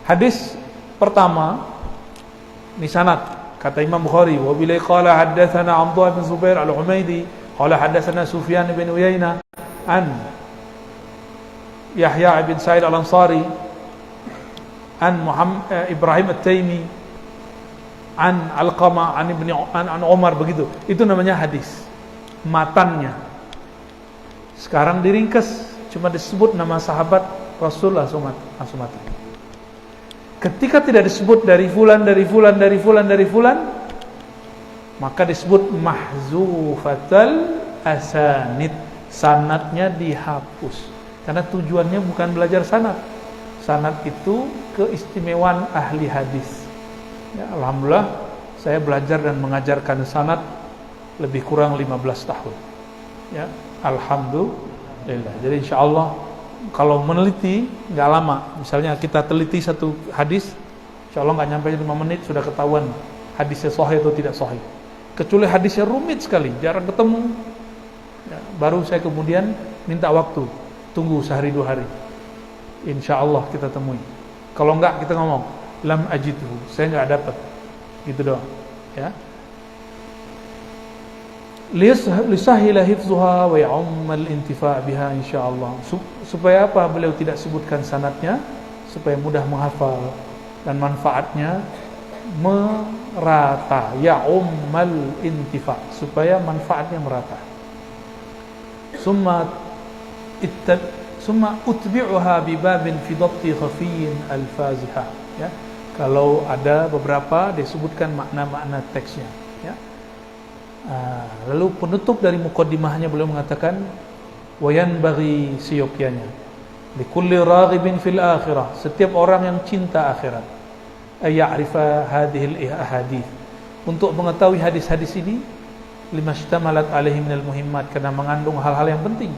hadis pertama, ini sanad, kata Imam Bukhari, wa bilai qala haddatsana Abdullah bin Zubair al-Humaidi qala haddatsana Sufyan bin Uyainah an Yahya bin Sa'id al-Ansari an Ibrahim at-Taimi an Alqamah an Umar, begitu. Itu namanya hadis. Matannya. Sekarang diringkas, cuma disebut nama sahabat Rasul langsung mati. Ketika tidak disebut dari fulan, maka disebut mahzufatal asanid, sanadnya dihapus. Karena tujuannya bukan belajar sanad. Sanad itu keistimewaan ahli hadis. Ya, alhamdulillah saya belajar dan mengajarkan sanad lebih kurang 15 tahun. Ya, alhamdulillah. Jadi insyaallah kalau meneliti nggak lama. Misalnya kita teliti satu hadis, insyaallah nggak nyampe 5 menit sudah ketahuan hadisnya sahih atau tidak sahih. Kecuali hadisnya rumit sekali, jarang ketemu, ya, baru saya kemudian minta waktu, tunggu sehari 2 hari, insya Allah kita temui. Kalau enggak kita ngomong lam ajidhu, saya enggak dapat, gitu doang, ya. Lisahila hifzuha wa ya'ummal intifa' biha insyaallah. Supaya apa beliau tidak sebutkan sanadnya, supaya mudah menghafal dan manfaatnya merata, ya ummal intifa, supaya manfaatnya merata. Summa utbi'uha bi babin fi dhabti khafiyyin al-fazihah, ya. Kalau ada beberapa disebutkan makna-makna teksnya, ya. Lalu penutup dari muqaddimahnya beliau mengatakan wa yanbaghi siyokyanya likulli raghibin fil akhirah, setiap orang yang cinta akhirat, aya'rifa hadhil ahadith, untuk mengetahui hadis-hadis ini, limashtamalat alaihi minal muhimmat, karena mengandung hal-hal yang penting,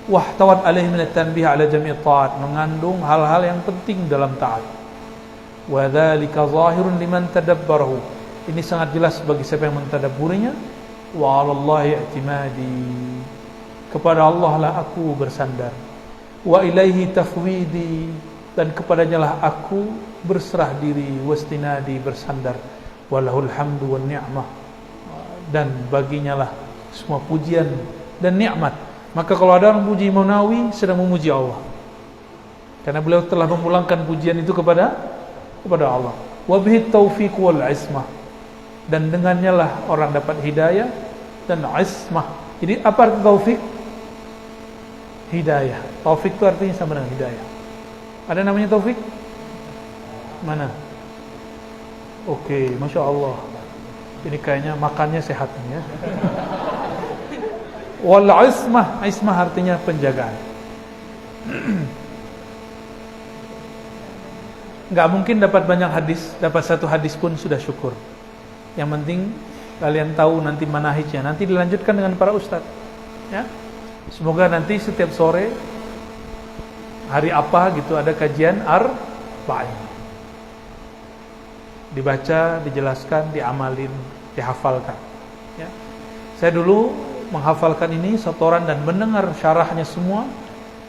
wahtawat alaihi minat tanbih ala jami' ta'at, mengandung hal-hal yang penting dalam taat, wa dzalika zahirun liman tadabbarahu, ini sangat jelas bagi siapa yang mentadabburinya, wa 'alallahi i'timadi, kepada Allah lah aku bersandar, wa ilaihi tafwidi, dan kepadanya lah aku berserah diri, wastinadi, bersandar, walahul hamdu wan ni'mah, dan baginya lah semua pujian dan nikmat. Maka kalau ada orang puji Imam Nawawi sedang memuji Allah, karena beliau telah memulangkan pujian itu kepada Allah. Wa bihi taufiq wal ismah, dan dengannya lah orang dapat hidayah dan ismah. Jadi apa arti taufik? Hidayah. Taufik itu artinya sama dengan hidayah. Ada namanya taufik? Mana? Oke, Masya Allah. Ini kayaknya makannya sehat nih ya. Wal ismah, ismah artinya penjagaan. Gak mungkin dapat banyak hadis, dapat satu hadis pun sudah syukur. Yang penting kalian tahu nanti manahijnya, nanti dilanjutkan dengan para ustadz. Ya, semoga nanti setiap sore hari apa gitu ada kajian arba'in. Dibaca, dijelaskan, diamalin, dihafalkan. Ya, saya dulu menghafalkan ini setoran dan mendengar syarahnya semua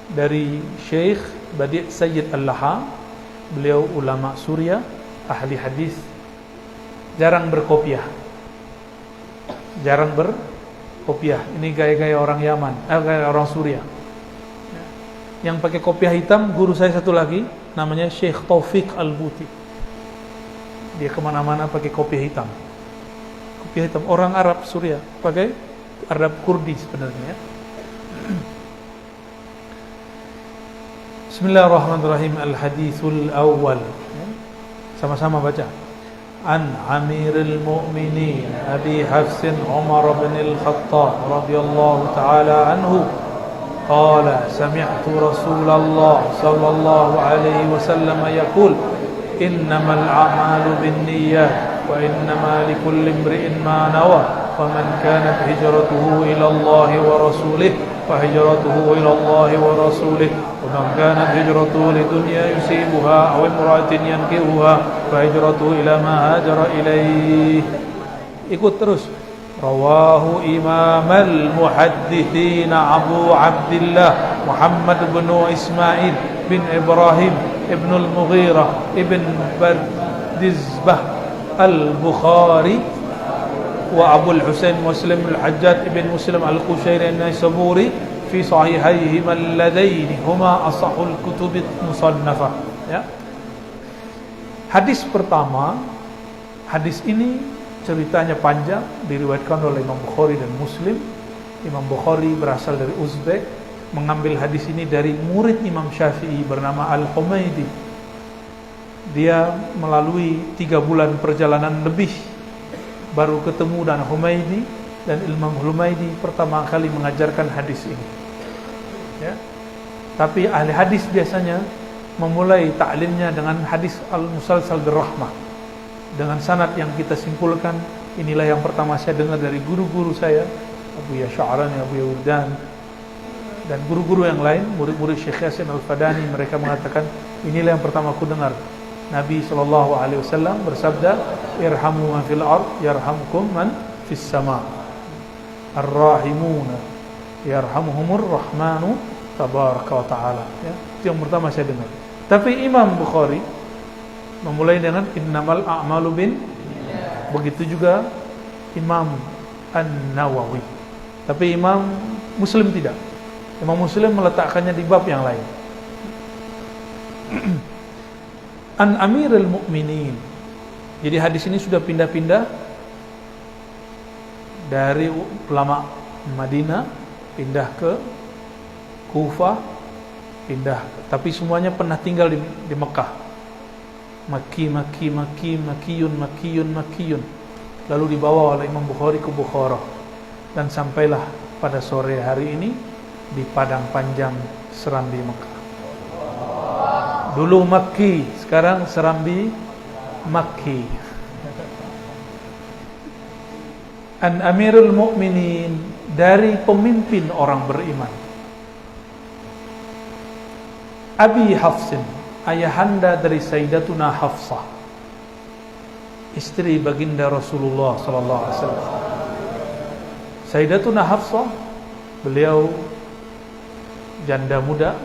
dari Syekh Badi' Sayyid Al-Laha. Beliau ulama Suriah, ahli hadis, jarang berkopiah. Ini gaya-gaya orang Yaman, gaya orang Suriah. Yang pakai kopiah hitam guru saya satu lagi, namanya Syekh Taufik Al-Buti. Dia kemana-mana pakai kopiah hitam. Kopiah hitam, orang Arab Suriah, pakai Arab Kurdi sebenarnya. Bismillahirrahmanirrahim. Al-hadithul awwal. Sama-sama baca. An Amirul Mu'minin Abi Hafsin Umar bin Al-Khattab radhiyallahu ta'ala anhu qala sami'tu Rasulullah sallallahu alaihi wasallam yaqul innamal a'malu binniyat wa innama likulli imri'in ma nawa faman kanat hijratuhu ila Allah wa rasulih fahijratuhu ila Allah wa rasulih wa man kanat hijratuhu lidunya yusibuha aw imra'atin yankihuha fahijratuhu ila ma hajara ilaih. Ikut terus. Rawahu Imam al-Muhaddithin Abu Abdullah Muhammad bin Ismail bin Ibrahim ibn al-Mughirah ibn Bardizbah al-Bukhari wa Abu al-Husain Muslim al-Hajjaj ibn Muslim al-Qushairi an-Naisaburi fi sahihayhima alladaini huma asahul kutubit musannafah. Ya. Hadis pertama, hadis ini ceritanya panjang, diriwayatkan oleh Imam Bukhari dan Muslim. Imam Bukhari berasal dari Uzbek, mengambil hadis ini dari murid Imam Syafi'i bernama Al-Humaydi. Dia melalui 3 bulan perjalanan lebih baru ketemu dengan Humaydi, dan Imam Humaydi pertama kali mengajarkan hadis ini. Ya. Tapi ahli hadis biasanya memulai ta'limnya dengan hadis al-musalsal birrahmah, dengan sanad yang kita simpulkan inilah yang pertama saya dengar dari guru-guru saya, Abu Yash'arani, Abu Yawdan, dan guru-guru yang lain, murid-murid Syekh Yasin Al-Fadani. Mereka mengatakan inilah yang pertama aku dengar. Nabi SAW bersabda, irhamu man fil ard yarhamkum man fis sama, ar-rahimuna yarhamuhumur rahmanu tabaraka wa ta'ala. Ya, itu yang pertama saya dengar. Tapi Imam Bukhari memulai dengan innamal a'malu bin, begitu juga Imam An-Nawawi. Tapi Imam Muslim tidak. Imam Muslim meletakkannya di bab yang lain. An Amirul Mu'minin. Jadi hadis ini sudah pindah-pindah dari ulama Madinah, pindah ke Kufah, pindah, tapi semuanya pernah tinggal di Mekah. Makiyun. Lalu dibawa oleh Imam Bukhari ke Bukhara, dan sampailah pada sore hari ini di padang panjang Serambi Mekah. Dulu Makki, sekarang Serambi Makki. An Amirul Mu'minin, dari pemimpin orang beriman. Abi Hafsin, ayahanda dari Sayyidatuna Hafsah, istri baginda Rasulullah sallallahu alaihi wasallam. Sayyidatuna Hafsah, beliau janda muda.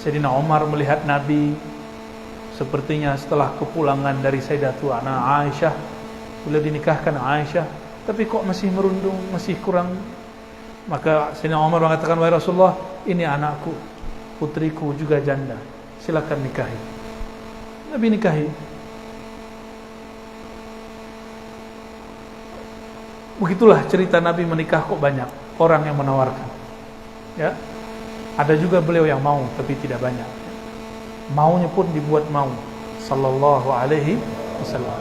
Sayyidina Umar melihat Nabi Sepertinya setelah kepulangan dari Sayyidatu Aisyah, beliau dinikahkan Aisyah, tapi kok masih merundung, masih kurang. Maka Sayyidina Umar mengatakan, wahai Rasulullah, ini anakku, putriku juga janda, silakan nikahi. Nabi nikahi. Begitulah cerita Nabi menikah kok banyak orang yang menawarkan. Ya, ada juga beliau yang mau, tapi tidak banyak. Maunya pun dibuat mau. Sallallahu alaihi wasallam.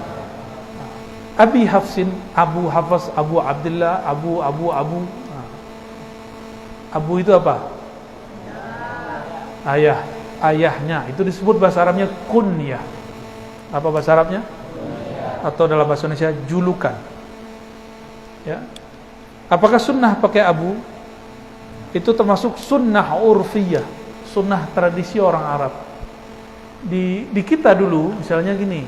Abi Hafsin, Abu Hafs, Abu Abdullah, Abu. Abu itu apa? Ayah. Ayahnya. Itu disebut bahasa Arabnya kunyah. Apa bahasa Arabnya? Atau dalam bahasa Indonesia julukan. Ya. Apakah sunnah pakai abu? Itu termasuk sunnah urfiyah, sunnah tradisi orang Arab. Di kita dulu, misalnya gini,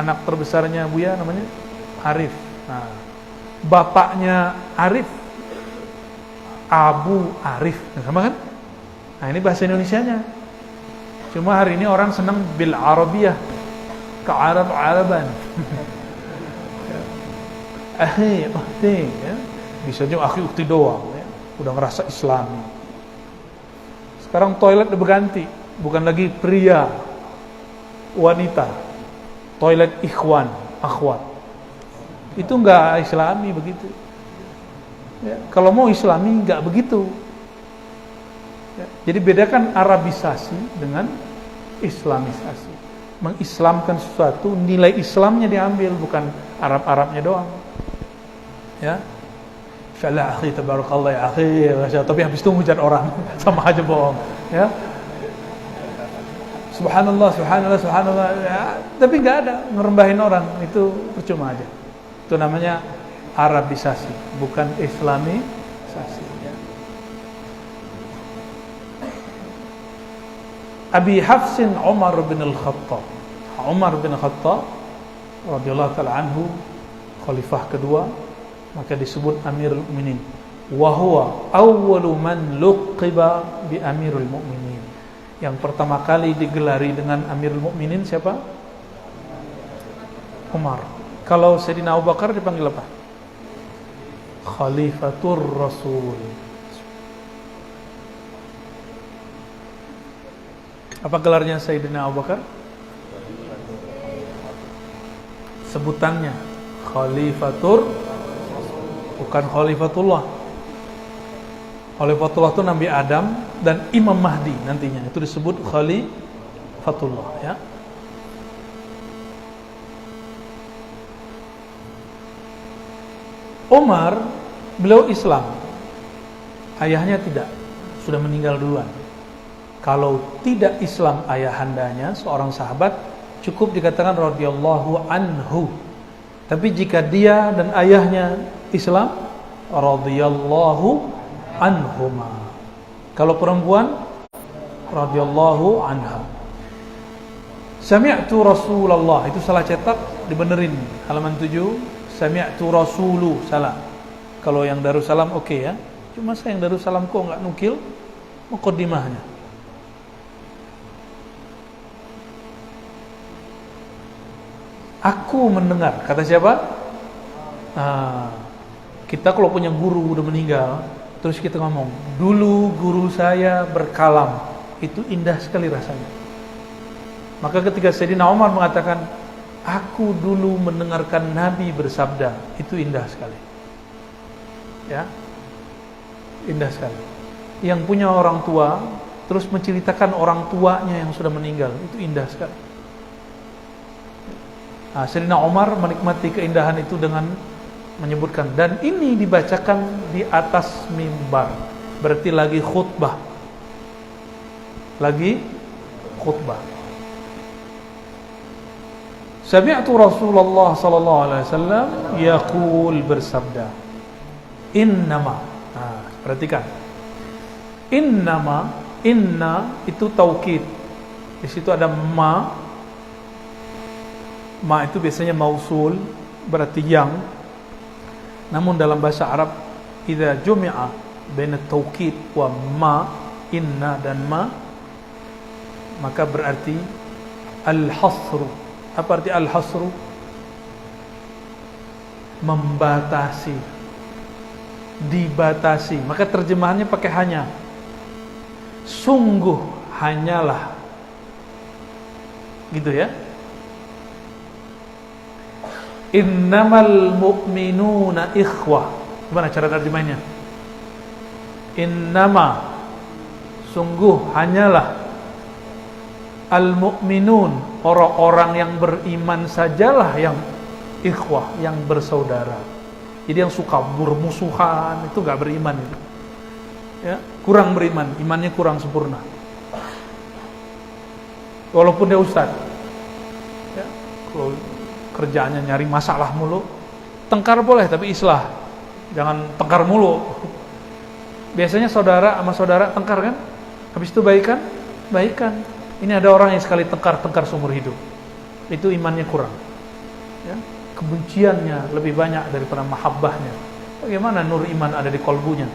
anak terbesarnya Buya namanya Arif. Nah, bapaknya Arif, Abu Arif, sama kan? Nah, ini bahasa Indonesianya. Cuma hari ini orang senang bil Arabiyah, ke Arab-Araban. Ukti, ya. Bisa juga akhi ukti doang, ya. Udah ngerasa Islami. Sekarang toilet udah berganti, bukan lagi pria, wanita. Toilet ikhwan, akhwat. Itu enggak Islami begitu. Ya. Kalau mau Islami enggak begitu. Ya. Jadi bedakan Arabisasi dengan Islamisasi. Mengislamkan sesuatu, nilai Islamnya diambil, bukan Arab-Arabnya doang. Ya, insyaallah akhi, tabarakallah ya akhi, tapi habis itu hujat orang, sama aja bohong. Ya, subhanallah, ya. Tapi nggak ada ngerembahin orang, itu percuma aja. Itu namanya Arabisasi, bukan Islamisasi. Ya. Abi Hafsin Umar bin Al-Khattab. Umar bin Khattab radhiyallahu ta'ala anhu, khalifah kedua, maka disebut Amirul Mukminin. Wa huwa awwalu man luqiba bi Amirul Mukminin. Yang pertama kali digelari dengan Amirul Mukminin siapa? Umar. Kalau Sayyidina Abu Bakar dipanggil apa? Khalifatur Rasul. Apa gelarnya Sayyidina Abu Bakar? Sebutannya Khalifatur, bukan Khalifatullah. Khalifatullah itu Nabi Adam dan Imam Mahdi nantinya. Itu disebut Khalifatullah, ya. Umar, beliau Islam. Ayahnya tidak, sudah meninggal duluan. Kalau tidak Islam ayahandanya, seorang sahabat, cukup dikatakan radhiyallahu anhu. Tapi jika dia dan ayahnya Islam, radhiyallahu anhuma. Kalau perempuan, radhiyallahu anha. Sami'tu Rasulullah, itu salah cetak, dibenerin. Halaman 7, sami'tu Rasulu, salah. Kalau yang Darussalam oke, ya. Cuma saya yang Darussalam kok enggak nukil muqaddimahnya. Aku mendengar, kata siapa? Kita kalau punya guru udah meninggal, terus kita ngomong, dulu guru saya berkalam, itu indah sekali rasanya. Maka ketika Sayyidina Umar mengatakan, aku dulu mendengarkan Nabi bersabda, itu indah sekali. Ya, indah sekali. Yang punya orang tua, terus menceritakan orang tuanya yang sudah meninggal, itu indah sekali. Sayyidina Umar menikmati keindahan itu dengan menyebutkan, dan ini dibacakan di atas mimbar, berarti lagi khutbah. Lagi khutbah. Sami'tu Rasulullah sallallahu alaihi wasallam yaqul, bersabda, innama. Perhatikan. Innama, inna itu taukid. Di situ ada ma. Ma itu biasanya mausul, berarti yang. Namun dalam bahasa Arab, idza jumi'a baina taukid wa ma, inna dan ma, maka berarti Al-hasru. Apa arti al-hasru? Membatasi, dibatasi. Maka terjemahannya pakai hanya. Sungguh hanyalah, gitu ya. Innamal mu'minuna ikhwah. Gimana cara terjemahnya? Innama, sungguh hanyalah, al-mu'minun, orang-orang yang beriman sajalah yang ikhwah, yang bersaudara. Jadi yang suka bermusuhan itu gak beriman itu. Ya, kurang beriman, imannya kurang sempurna. Walaupun dia ustaz, ya, kalau kerjaannya nyari masalah mulu, tengkar boleh tapi islah, jangan tengkar mulu. Biasanya saudara sama saudara tengkar kan, habis itu baikan. Ini ada orang yang sekali tengkar seumur hidup, itu imannya kurang. Ya, kebenciannya lebih banyak daripada mahabbahnya. Bagaimana nur iman ada di kolbunya?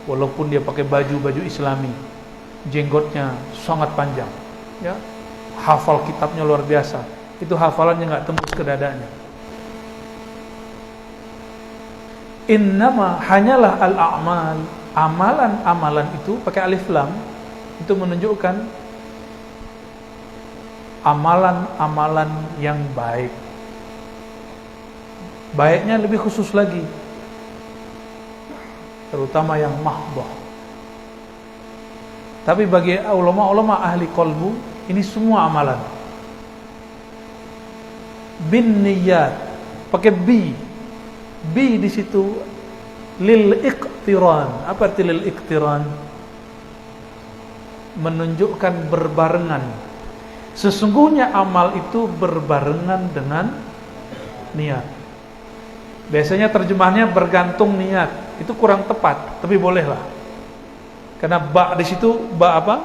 Walaupun dia pakai baju islami, jenggotnya sangat panjang, ya, hafal kitabnya luar biasa, itu hafalannya nggak tembus ke dadanya. Innama, hanyalah al-a'mal, amalan itu pakai alif lam, itu menunjukkan amalan yang baik. Baiknya lebih khusus lagi, terutama yang mahdoh. Tapi bagi ulama-ulama ahli qalbu, ini semua amalan. Bin niyat, pakai bi di situ lil iqtiran. Apa arti lil iqtiran? Menunjukkan berbarengan. Sesungguhnya amal itu berbarengan dengan niat. Biasanya terjemahannya bergantung niat, itu kurang tepat, tapi bolehlah. Karena ba di situ, ba apa?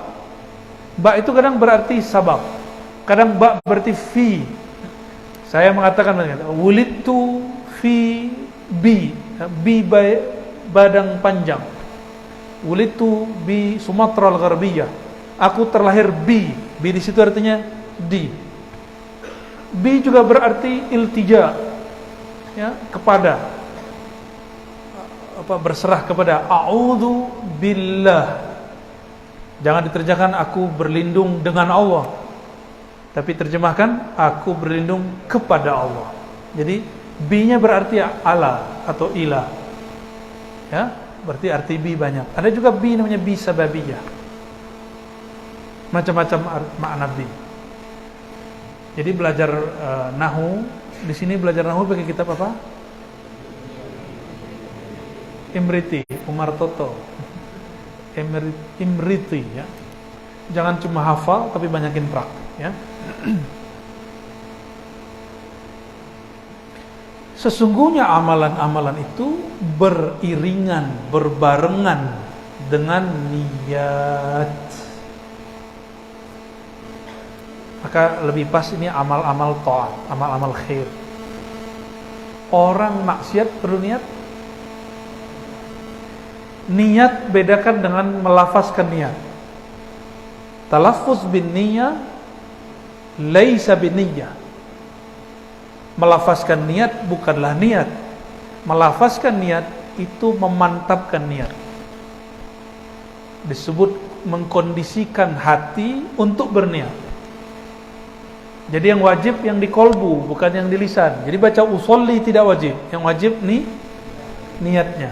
Ba itu kadang berarti sabab, kadang ba berarti fi. Saya mengatakan wulidtu fi bi badang panjang. Wulidtu bi Sumatera al-Gharbiyah. Aku terlahir bi di situ artinya di. Bi juga berarti iltija, ya, kepada, apa, berserah kepada. A'udzu billah. Jangan diterjemahkan aku berlindung dengan Allah, tapi terjemahkan aku berlindung kepada Allah. Jadi bi-nya berarti ala atau ilah, ya, berarti arti bi banyak. Ada juga bi namanya bi sababiyah, macam-macam makna bi. Jadi belajar nahu, di sini belajar nahu pakai kitab apa? Imriti, Umar Toto. Imriti, ya. Jangan cuma hafal tapi banyakin praktek, ya. Sesungguhnya amalan-amalan itu beriringan, berbarengan dengan niat. Maka lebih pas ini amal-amal taat, amal-amal khair. Orang maksiat perlu niat. Niat bedakan dengan melafazkan niat. Talaffuz bin niyah laisa bin niyah. Melafazkan niat bukanlah niat. Melafazkan niat itu memantapkan niat. Disebut mengkondisikan hati untuk berniat. Jadi yang wajib yang di kolbu, bukan yang di lisan. Jadi baca usolli tidak wajib. Yang wajib nih niatnya.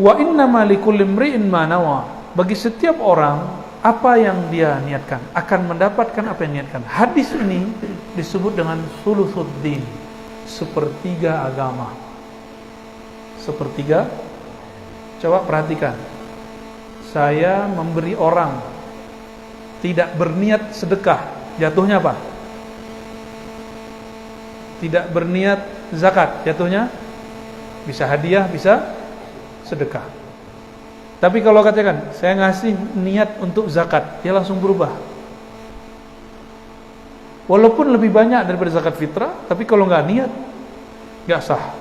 Wa innama likulli imri'in ma nawa. Bagi setiap orang apa yang dia niatkan akan mendapatkan apa yang niatkan. Hadis ini disebut dengan sulusuddin, sepertiga agama. Sepertiga. Coba perhatikan. Saya memberi orang tidak berniat sedekah, jatuhnya apa? Tidak berniat zakat, jatuhnya bisa hadiah, bisa sedekah. Tapi kalau katakan saya ngasih niat untuk zakat, dia langsung berubah. Walaupun lebih banyak daripada zakat fitrah, tapi kalau nggak niat, nggak sah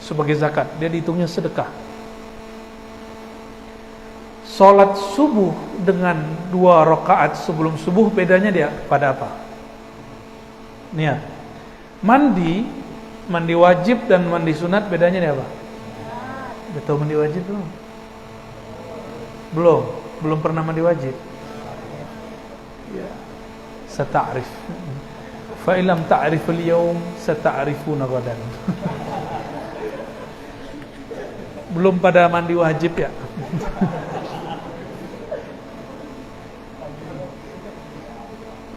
sebagai zakat. Dia dihitungnya sedekah. sholat subuh dengan 2 rakaat sebelum subuh bedanya dia pada apa? Niat. Mandi wajib dan mandi sunat bedanya dia apa? Betul, mandi wajib belum? Belum pernah mandi wajib. Ya. Sata'rif. Fa illam ta'rif al-yawm sata'rifuna ghadan. Belum pada mandi wajib ya.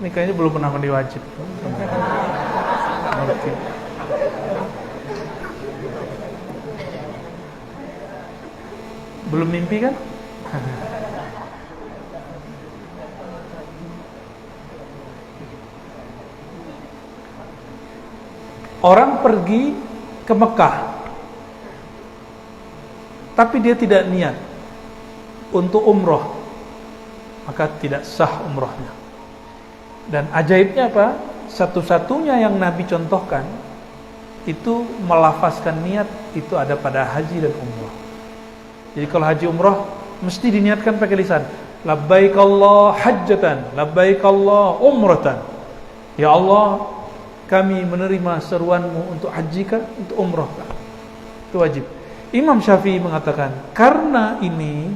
Ini kayaknya belum pernah mandi wajib. Okay. Belum mimpi kan? Orang pergi ke Mekah, tapi dia tidak niat untuk umroh, maka tidak sah umrohnya. Dan ajaibnya apa? Satu-satunya yang Nabi contohkan itu melafazkan niat itu ada pada haji dan umroh. Jadi kalau haji umroh mesti diniatkan pakai lisan. Labbaik Allah hajjatan, labbaik Allah umratan. Ya Allah, kami menerima seruanmu untuk haji kah, untuk umroh kah? Itu wajib. Imam Syafi'i mengatakan karena ini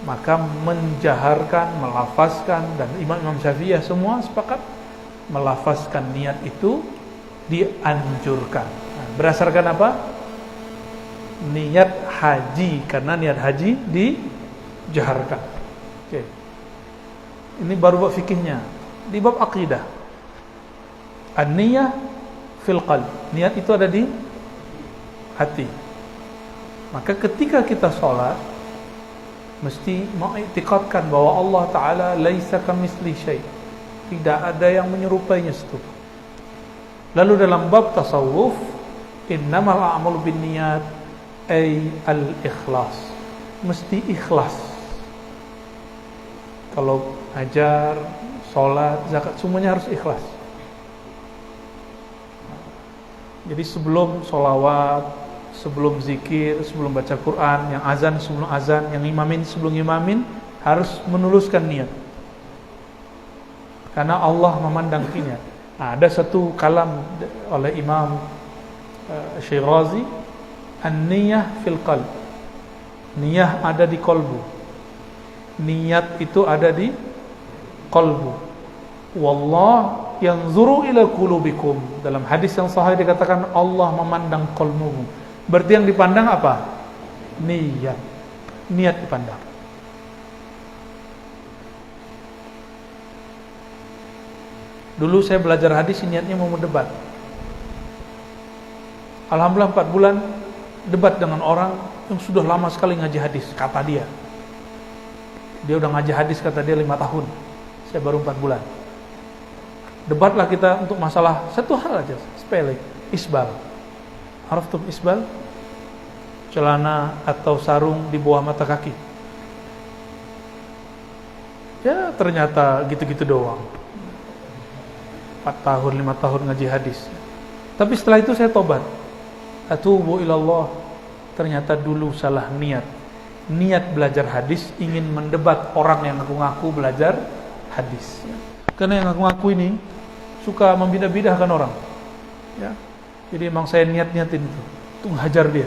maka menjaharkan, melafazkan, dan Imam Syafi'i semua sepakat melafazkan niat itu dianjurkan. Nah, berdasarkan apa? Niat haji, karena niat haji dijaharkan. Oke. Ini baru bab fikihnya. Di bab akidah, an-niyah fil qalb. Niat itu ada di hati. Maka ketika kita sholat mesti mengiktikadkan bahwa Allah Ta'ala laisa kamitsli syai', tidak ada yang menyerupainya setu. Lalu dalam bab tasawuf, innamal a'malu binniyat ay al-ikhlas, mesti ikhlas. Kalau ajar, sholat, zakat, semuanya harus ikhlas. Jadi sebelum sholawat, sebelum zikir, sebelum baca Quran, yang azan sebelum azan, yang imamin sebelum imamin, harus menuluskan niat. Karena Allah memandang niat. Nah, ada satu kalam oleh Imam Syirazi, an-niyah fil qalb. Niyah ada di kolbu. Niat itu ada di kolbu. Wallah yanzuru ila qulubikum. Dalam hadis yang sahih dikatakan Allah memandang kolbumu. Berarti yang dipandang apa? Niat. Niat dipandang. Dulu saya belajar hadis, niatnya mau debat. Alhamdulillah 4 bulan debat dengan orang yang sudah lama sekali ngaji hadis, kata dia. Dia udah ngaji hadis kata dia 5 tahun. Saya baru 4 bulan. Debatlah kita untuk masalah satu hal aja, sepele, isbal. Araftum isbal? Celana atau sarung di bawah mata kaki. Ya ternyata gitu-gitu doang. 4 tahun, 5 tahun ngaji hadis. Tapi setelah itu saya tobat. Atubu ilallah. Ternyata dulu salah niat. Niat belajar hadis, ingin mendebat orang yang ngaku-ngaku belajar hadis. Karena yang ngaku-ngaku ini suka membidah-bidahkan orang. Ya. Jadi emang saya niat-niatin itu. Untuk hajar dia.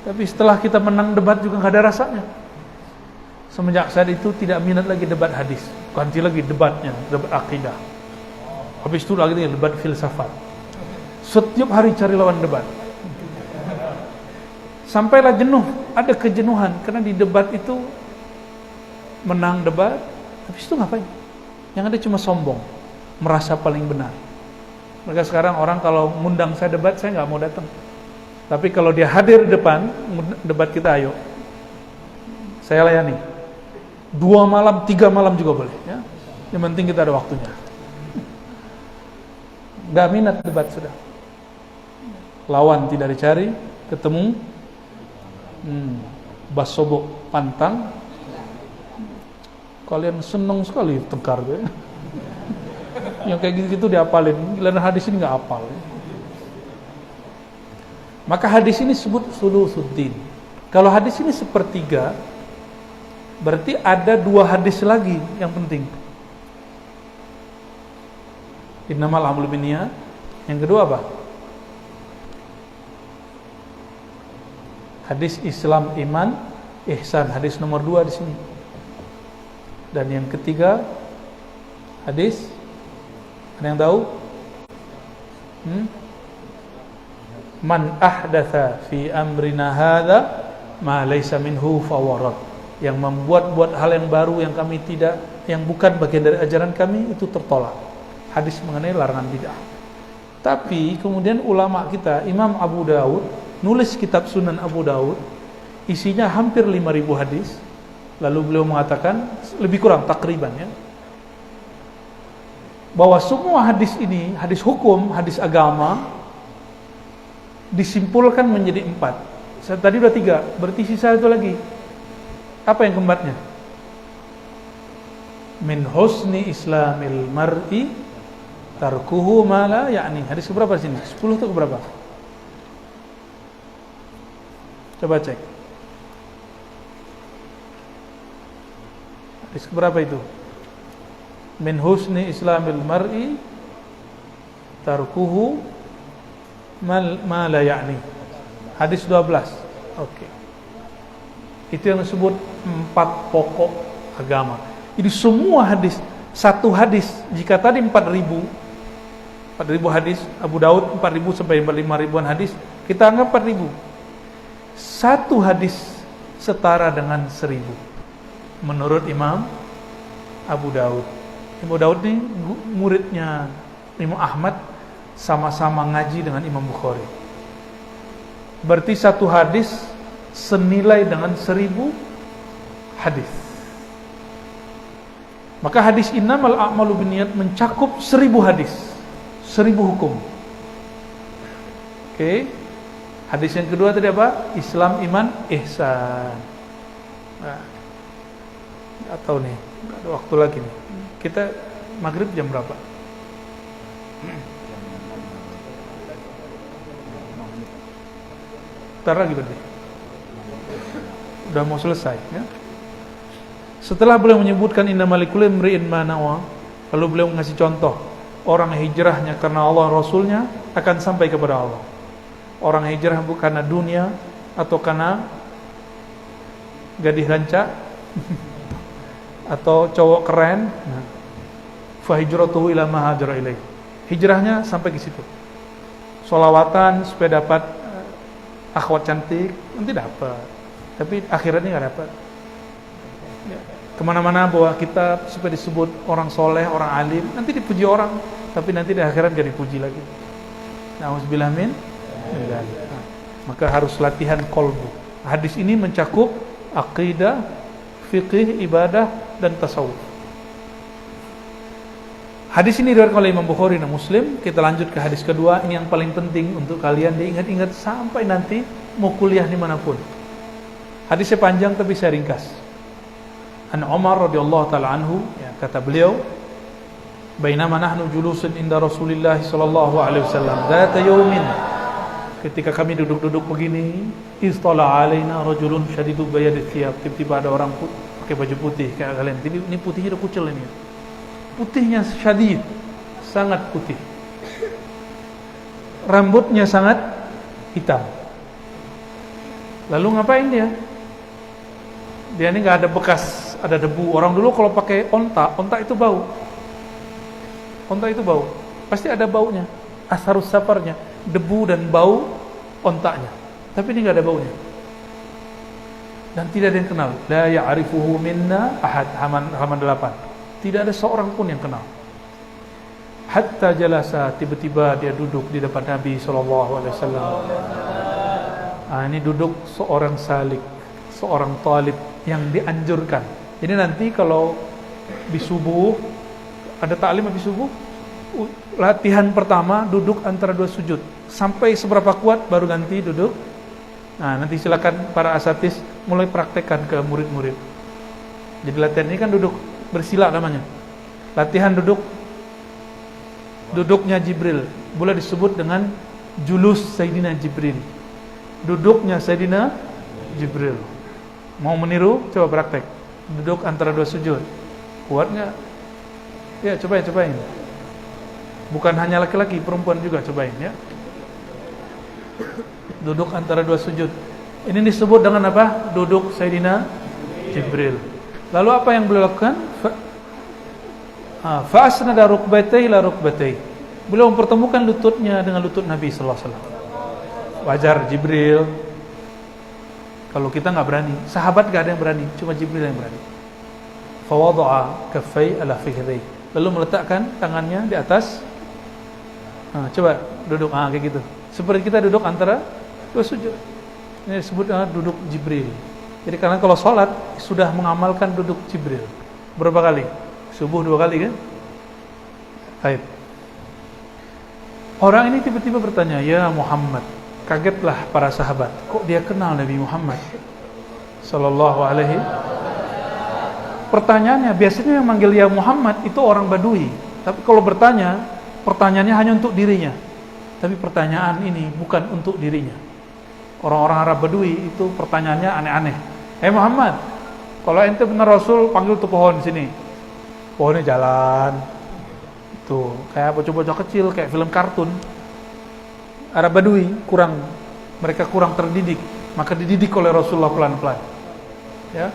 Tapi setelah kita menang debat juga gak ada rasanya. Semenjak saat itu tidak minat lagi debat hadis. Ganti lagi debatnya, debat akidah. Habis itu lagi debat filsafat. Setiap hari cari lawan debat. Sampailah jenuh, ada kejenuhan. Karena di debat itu menang debat, habis itu ngapain? Yang ada cuma sombong, merasa paling benar. Maka sekarang orang kalau ngundang saya debat, saya gak mau datang. Tapi kalau dia hadir di depan, debat kita ayo. Saya layani. 2 malam, 3 malam juga boleh. Ya? Yang penting kita ada waktunya. Gak minat debat sudah. Lawan tidak dicari, ketemu. Basobok pantang. Kalian senang sekali tengkar. Ya? Yang kayak gitu-gitu dihafalin. Gila hadis ini gak hafal. Maka hadis ini disebut sulusuddin. Kalau hadis ini sepertiga, berarti ada 2 hadis lagi yang penting. Innamal a'malu binniyat. Yang kedua apa? Hadis Islam, iman, ihsan. Hadis nomor 2 di sini. Dan yang ketiga hadis, ada yang tahu? Man ahdatsa fi amrina hadza ma laysa minhu fawarad. Yang membuat hal yang baru yang kami tidak, yang bukan bagian dari ajaran kami, itu tertolak. Hadis mengenai larangan bid'ah. Tapi kemudian ulama kita, Imam Abu Daud nulis kitab Sunan Abu Daud, isinya hampir 5.000 hadis. Lalu beliau mengatakan, lebih kurang takriban ya, bahwa semua hadis ini, hadis hukum, hadis agama, disimpulkan menjadi 4. Tadi udah 3, berarti sisa itu lagi. Apa yang keempatnya? Min husni islamil mar'i tarkuhu ma la ya'ni. Hadis keberapa sini? 10 atau keberapa? Coba cek. Hadis keberapa itu? Min husni islamil mar'i tarkuhu ma la ya'ni. Hadis 12. Oke. Itu yang disebut 4 pokok agama. Jadi semua hadis, satu hadis, jika tadi 4.000 hadis, Abu Daud 4.000 sampai 5.000-an hadis, kita anggap 4.000. Satu hadis setara dengan 1.000 menurut Imam Abu Daud. Imam Daud ini muridnya Imam Ahmad, sama-sama ngaji dengan Imam Bukhari. Berarti satu hadis senilai dengan 1.000 hadis. Maka hadis innamal a'malu binniyat mencakup 1.000 hadis, 1.000 hukum. Oke. Hadis yang kedua tadi apa? Islam, iman, ihsan. Nah, nggak tahu nih, nggak ada waktu lagi nih. Kita maghrib jam berapa? Bentar lagi berarti. Udah mau selesai ya. Setelah beliau menyebutkan innamal likulli imri'in ma nawa, lalu beliau ngasih contoh orang hijrahnya karena Allah Rasulnya akan sampai kepada Allah. Orang hijrah bukan karena dunia atau karena gadis rancak atau cowok keren. Fa hijratuhu ila ma hajara ilaih. Hijrahnya sampai ke situ. Sholawatan supaya dapat akhwat cantik, nanti dapat. Tapi akhiratnya nggak dapat. Ya. Kemana-mana bawa kitab supaya disebut orang soleh, orang alim, nanti dipuji orang, tapi nanti di akhirat gak dipuji lagi. Nauzubillah min. Nah, maka harus latihan qalbu. Hadis ini mencakup aqidah, fiqih, ibadah, dan tasawuf. Hadis ini diriwayatkan oleh Imam Bukhari dan Muslim. Kita lanjut ke hadis kedua. Ini yang paling penting untuk kalian diingat-ingat sampai nanti mau kuliah dimanapun. Hadisnya panjang tapi saya ringkas. An Umar radhiyallahu taala anhu, ya, kata beliau, bainama nahnu julusun inda Rasulillah sallallahu alaihi wasallam dzata yaumin, ketika kami duduk-duduk begini, istala alaina rajulun syadidu bayadith thiyab, tiba-tiba ada orang pakai baju putih kayak kalian. Ini putihnya udah kucel ini. Putihnya syadid, sangat putih. Rambutnya sangat hitam. Lalu ngapain dia? Dia ini nggak ada bekas, ada debu. Orang dulu kalau pakai onta itu bau. Onta itu bau, pasti ada baunya, asharus safarnya, debu dan bau ontanya. Tapi ini nggak ada baunya. Dan tidak ada yang kenal. La ya'rifuhu minna ahad. Halaman 8. Tidak ada seorang pun yang kenal. Hatta jalasa, tiba-tiba dia duduk di depan Nabi SAW. Ini duduk seorang salik, seorang talib yang dianjurkan. Jadi nanti kalau di subuh, ada taklim habis subuh, latihan pertama duduk antara 2 sujud. Sampai seberapa kuat baru ganti duduk. Nah, nanti silakan para asatidz mulai praktekkan ke murid-murid. Jadi latihan ini kan duduk bersila namanya. Latihan duduknya Jibril, boleh disebut dengan julus Sayyidina Jibril. Duduknya Sayyidina Jibril. Mau meniru? Coba praktek. Duduk antara dua sujud. Kuat nggak? Ya, cobain. Bukan hanya laki-laki, perempuan juga cobain ya. Duduk antara dua sujud. Ini disebut dengan apa? Duduk Sayyidina Jibril. Lalu apa yang beliau lakukan? Fa'asnada rukbatayhi ila rukbatayhi. Beliau mempertemukan lututnya dengan lutut Nabi sallallahu alaihi wasallam. Wajar Jibril. Kalau kita nggak berani, sahabat nggak ada yang berani, cuma Jibril yang berani. Fawada'a kaffai ala fikhri. Lalu meletakkan tangannya di atas. Coba duduk, kayak gitu. Seperti kita duduk antara dua sujud. Ini disebut duduk Jibril. Jadi karena kalau sholat sudah mengamalkan duduk Jibril. Berapa kali? Subuh 2 kali kan? Baik. Orang ini tiba-tiba bertanya, "Ya Muhammad." Kagetlah para sahabat. Kok dia kenal Nabi Muhammad sallallahu alaihi? Pertanyaannya, biasanya yang manggil ya Muhammad itu orang Badui. Tapi kalau bertanya, pertanyaannya hanya untuk dirinya. Tapi pertanyaan ini bukan untuk dirinya. Orang-orang Arab Badui itu pertanyaannya aneh-aneh. Muhammad, kalau ente benar Rasul, panggil tuh pohon sini. Pohonnya jalan. Tuh, kayak bocah-bocah kecil, kayak film kartun. Arab Badui mereka kurang terdidik, maka dididik oleh Rasulullah pelan-pelan. Ya.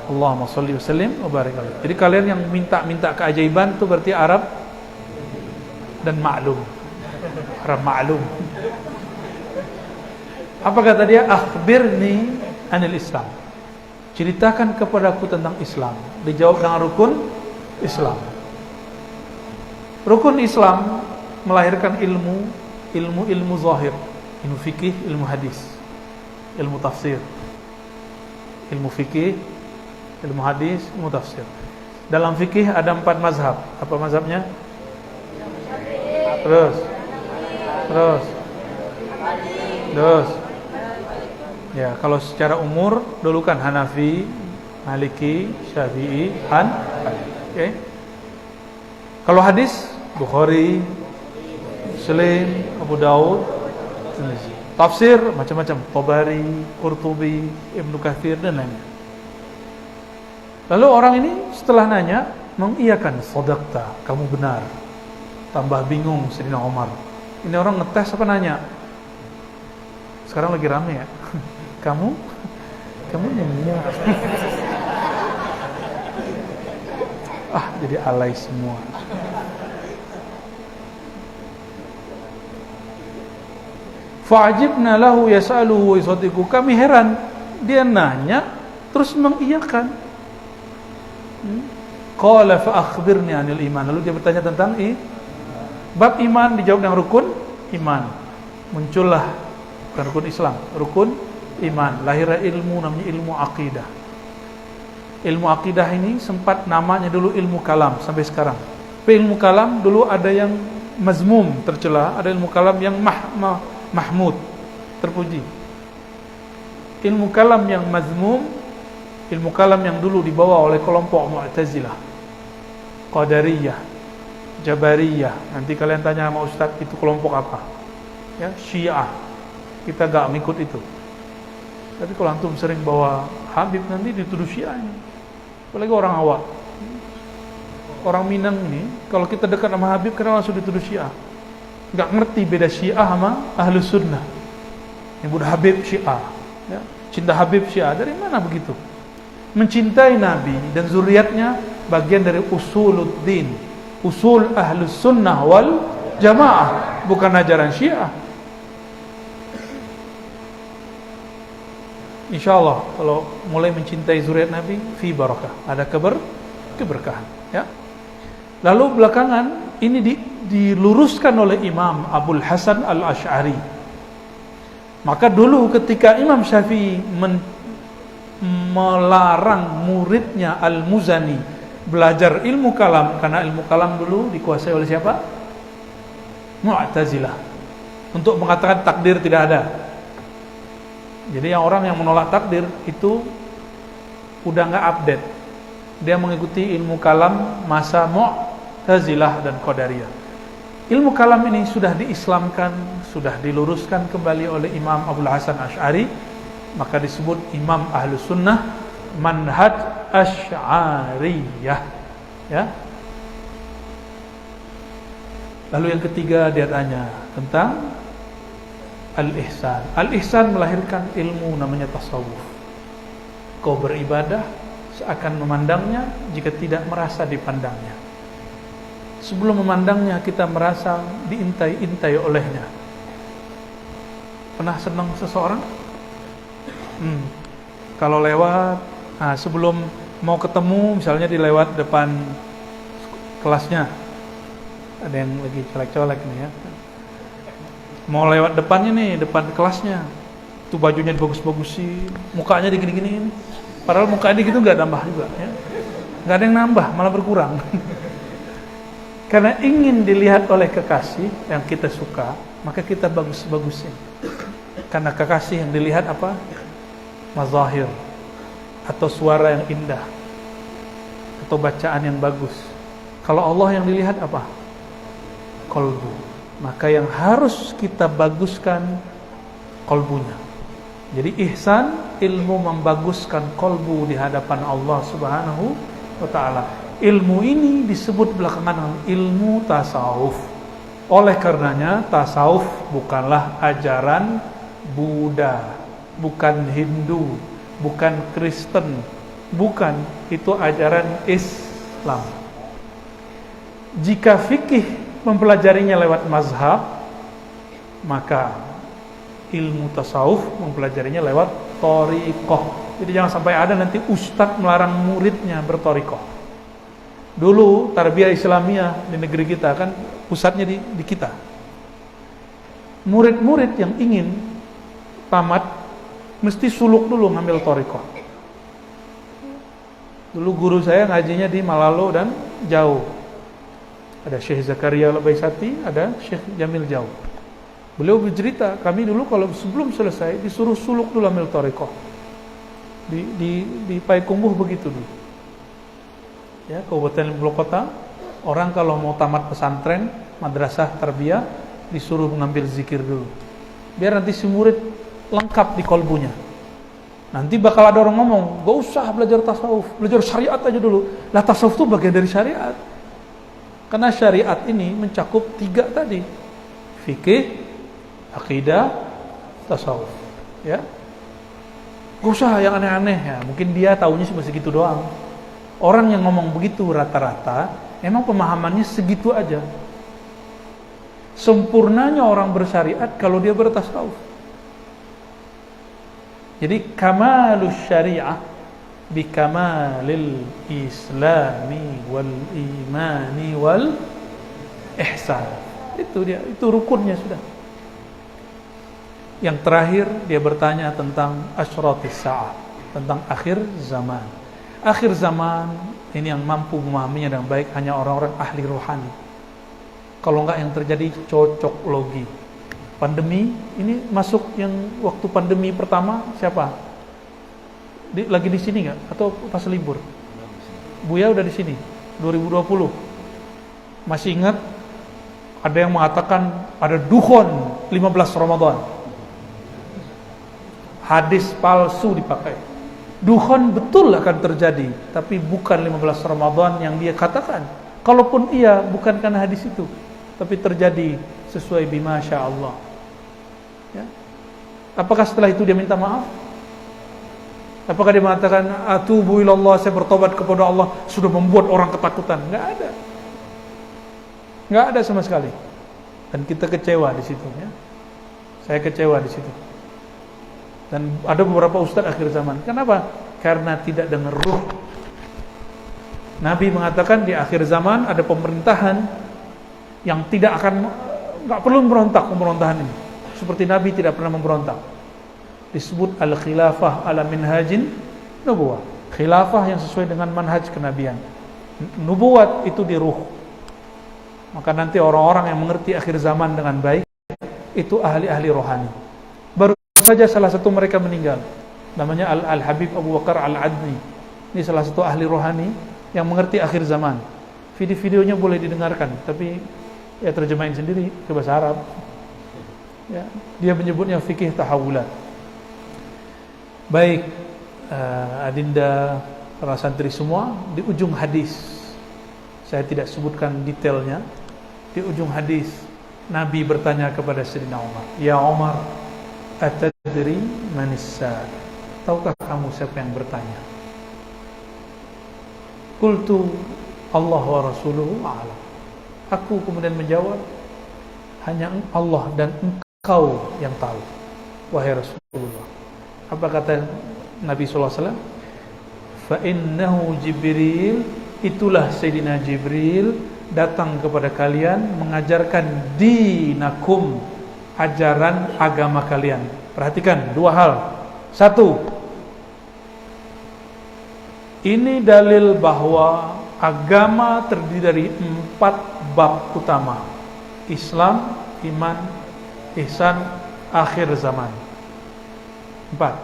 Allahumma shalli wa sallim wa barik alaihi. Jadi kalian yang minta keajaiban itu berarti Arab dan maklum. Arab maklum. Apa kata dia? Akhbirni anil Islam. Ceritakan kepadaku tentang Islam. Dijawab dengan rukun Islam. Rukun Islam melahirkan ilmu zahir, ilmu fikih, ilmu hadis, ilmu tafsir. Ilmu fikih, ilmu hadis, ilmu tafsir. Dalam fikih ada 4 mazhab. Apa mazhabnya? Terus. Ya, kalau secara umur dulu kan Hanafi, Maliki, Syafi'i, Oke. Kalau hadis Bukhari, Muslim, Abu Daud. Tafsir macam-macam, Tabari, Qurtubi, Ibnu Katsir dan lainnya. Lalu orang ini setelah nanya mengiyakan, "Shadaqta, kamu benar." Tambah bingung Sayyidina Umar. Ini orang ngetes apa nanya? Sekarang lagi rame ya. Kamu nanya. Jadi alay semua. Fa'ajibna lahu yas'aluhu wa yusaddiqu. Kami heran, dia nanya terus mengiyakan. Qala fa akhbirni 'anil iman. Lalu dia bertanya tentang bab iman, dijawab dengan rukun iman. Muncullah bukan rukun Islam, rukun iman. Lahirnya ilmu namanya ilmu akidah. Ilmu akidah ini sempat namanya dulu ilmu kalam sampai sekarang. Tapi ilmu kalam dulu ada yang mazmum, tercela, ada ilmu kalam yang mahmud, terpuji. Ilmu kalam yang mazmum, ilmu kalam yang dulu dibawa oleh kelompok Mu'tazilah, Qadariyah, Jabariyah. Nanti kalian tanya sama Ustaz, itu kelompok apa? Ya, Syiah. Kita gak ngikut itu. Tapi kalau antum sering bawa Habib nanti dituduh Syiahnya. Apalagi orang awak. Orang Minang ini, kalau kita dekat sama Habib, karena langsung dituduh Syiah. Gak ngerti beda Syiah sama Ahlus Sunnah. Nyebut Habib Syiah, ya. Cinta Habib Syiah, dari mana begitu? Mencintai Nabi dan zuriatnya bagian dari usuluddin, usul Ahlus Sunnah wal Jamaah, bukan ajaran Syiah. InsyaAllah kalau mulai mencintai zuriat Nabi, fi barakah, ada keberkahan, ya. Lalu belakangan ini diluruskan oleh Imam Abul Hasan Al-Asy'ari. Maka dulu ketika Imam Syafi'i melarang muridnya Al-Muzani belajar ilmu kalam, karena ilmu kalam dulu dikuasai oleh siapa? Mu'tazilah. Untuk mengatakan takdir tidak ada. Jadi orang yang menolak takdir itu udah nggak update. Dia mengikuti ilmu kalam masa Mu'tazilah dan Qadariyah. Ilmu kalam ini sudah diislamkan, sudah diluruskan kembali oleh Imam Abul Hasan Asy'ari maka disebut imam Ahlus Sunnah manhaj Asy'ariyah. Ya. Lalu yang ketiga dia tanya tentang al-ihsan. Al-ihsan melahirkan ilmu namanya tasawuf. Kau beribadah seakan memandangnya jika tidak merasa dipandangnya. Sebelum memandangnya kita merasa diintai-intai olehnya. Pernah senang seseorang? Kalau lewat, sebelum mau ketemu, misalnya dilewat depan kelasnya, ada yang lagi colek-colek nih ya. Mau lewat depannya nih, depan kelasnya, tuh bajunya dibagus-bagusin, mukanya digini-giniin. Padahal mukanya gitu nggak nambah juga, ya. Nggak ada yang nambah, malah berkurang. Karena ingin dilihat oleh kekasih yang kita suka, maka kita bagus-bagusin. Karena kekasih yang dilihat apa? Mazahir, atau suara yang indah, atau bacaan yang bagus. Kalau Allah yang dilihat apa? Qalbu. Maka yang harus kita baguskan qalbunya. Jadi ihsan, ilmu membaguskan qalbu di hadapan Allah Subhanahu wa ta'ala. Ilmu ini disebut belakangan ilmu tasawuf. Oleh karenanya tasawuf bukanlah ajaran Buddha, bukan Hindu, bukan Kristen, bukan, itu ajaran Islam. Jika fikih mempelajarinya lewat mazhab, maka ilmu tasawuf mempelajarinya lewat thariqah. Jadi jangan sampai ada nanti ustadz melarang muridnya berthariqah. Dulu tarbiyah Islamiyah di negeri kita kan pusatnya di kita. Murid-murid yang ingin tamat mesti suluk dulu ngambil thariqah. Dulu guru saya ngajinya di Malalo dan jauh. Ada Syekh Zakaria Al-Baisati, ada Syekh Jamil Jauh. Beliau bercerita, kami dulu kalau sebelum selesai disuruh suluk dulu ambil thariqah. Di Payakumbuh begitu dulu. Ya, Kabupaten Bulu Kota, orang kalau mau tamat pesantren, madrasah tarbiyah, disuruh mengambil zikir dulu. Biar nanti si murid lengkap di kolbunya. Nanti bakal ada orang ngomong, gak usah belajar tasawuf, belajar syariat aja dulu. Lah tasawuf itu bagian dari syariat. Karena syariat ini mencakup 3 tadi. Fikih, akidah, tasawuf. Ya. Gak usah yang aneh-aneh ya. Mungkin dia taunya cuma segitu doang. Orang yang ngomong begitu rata-rata emang pemahamannya segitu aja. Sempurnanya orang bersyariat kalau dia bertasawuf. Jadi kamalus syariah bi kamalil islami wal imani wal ihsan. Itu dia, itu rukunnya sudah. Yang terakhir dia bertanya tentang asyratis sa'ah, tentang akhir zaman. Akhir zaman ini yang mampu memahaminya dengan baik hanya orang-orang ahli rohani. Kalau enggak yang terjadi cocok logi. Pandemi ini masuk yang waktu pandemi pertama siapa? Lagi di sini enggak? Atau pas libur? Buya udah di sini 2020. Masih ingat ada yang mengatakan ada dukhon 15 Ramadan. Hadis palsu dipakai. Dukhon betul akan terjadi, tapi bukan 15 Ramadan yang dia katakan. Kalaupun iya, bukan karena hadis itu, tapi terjadi sesuai bima sya Allah. Ya. Apakah setelah itu dia minta maaf? Apakah dia mengatakan atubu ilallah, saya bertobat kepada Allah, sudah membuat orang ketakutan? Enggak ada. Enggak ada sama sekali. Dan kita kecewa di situ, ya. Saya kecewa di situ. Dan ada beberapa ustadz akhir zaman. Kenapa? Karena tidak dengar ruh. Nabi mengatakan di akhir zaman ada pemerintahan yang tidak akan, nggak perlu memberontak pemerintahan ini. Seperti Nabi tidak pernah memberontak. Disebut al-khilafah ala minhajin nubuwah. Khilafah yang sesuai dengan manhaj kenabian. Nubuwat itu di ruh. Maka nanti orang-orang yang mengerti akhir zaman dengan baik itu ahli-ahli rohani. Baru saja salah satu mereka meninggal, namanya Al-Habib Abu Bakar Al-Adni. Ini salah satu ahli rohani yang mengerti akhir zaman. Video-videonya boleh didengarkan, tapi ya terjemahin sendiri ke bahasa Arab. Ya, dia menyebutnya fikih tahawulat. Baik, adinda para santri semua, di ujung hadis, saya tidak sebutkan detailnya, di ujung hadis Nabi bertanya kepada Sayyidina Umar, "Ya Umar, atadri manis sa'il?" Tahukah kamu siapa yang bertanya? Qultu Allah wa rasuluhu a'lam. Aku kemudian menjawab, hanya Allah dan engkau yang tahu, wahai Rasulullah. Apa kata Nabi SAW? Fa innahu Jibril, itulah Sayyidina Jibril datang kepada kalian mengajarkan dinakum, ajaran agama kalian. Perhatikan dua hal. Satu, ini dalil bahwa agama terdiri dari 4 bab utama: Islam, iman, ihsan, akhir zaman. 4.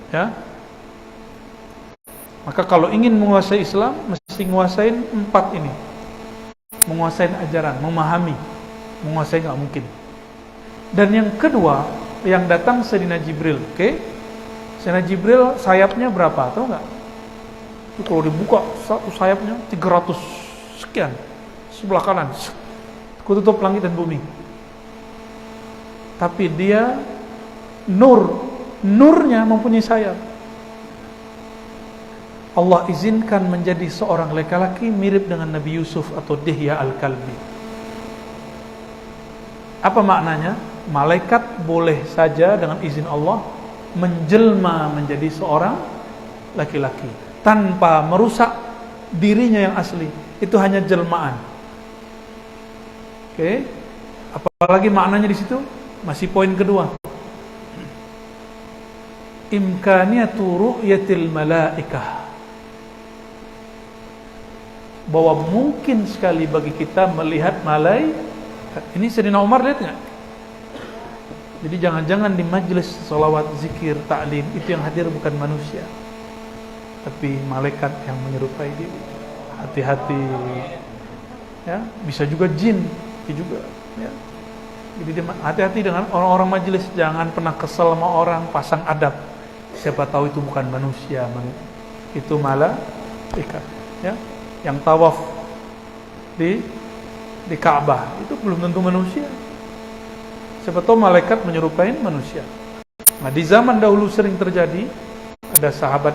Ya. Maka kalau ingin menguasai Islam, mesti menguasai 4 ini. Menguasai ajaran, memahami. Menguasai nggak mungkin. Dan yang kedua, yang datang Sayyidina Jibril. Oke? Sayyidina Jibril sayapnya berapa? Tahu nggak? Itu kalau dibuka satu sayapnya 300 sekian. Sebelah kanan. Kututup langit dan bumi. Tapi dia nurnya mempunyai sayap. Allah izinkan menjadi seorang laki-laki mirip dengan Nabi Yusuf atau Dihya al-Kalbi. Apa maknanya? Malaikat boleh saja dengan izin Allah menjelma menjadi seorang laki-laki tanpa merusak dirinya yang asli. Itu hanya jelmaan. Oke? Apalagi maknanya di situ? Masih poin kedua. Imkaniyatu ru'yatil malaikah. Bahwa mungkin sekali bagi kita melihat malaikat. Ini Sayyidina Umar lihat nggak? Jadi jangan-jangan di majelis salawat, zikir, ta'lim itu yang hadir bukan manusia, tapi malaikat yang menyerupai diri. Hati-hati, ya, bisa juga jin, itu juga, ya. Jadi hati-hati dengan orang-orang majelis, jangan pernah kesel sama orang, pasang adab. Siapa tahu itu bukan manusia, itu malaikat, ya. Yang tawaf di Ka'bah itu belum tentu manusia. Siapa tahu malaikat menyerupai manusia. Nah, di zaman dahulu sering terjadi, ada sahabat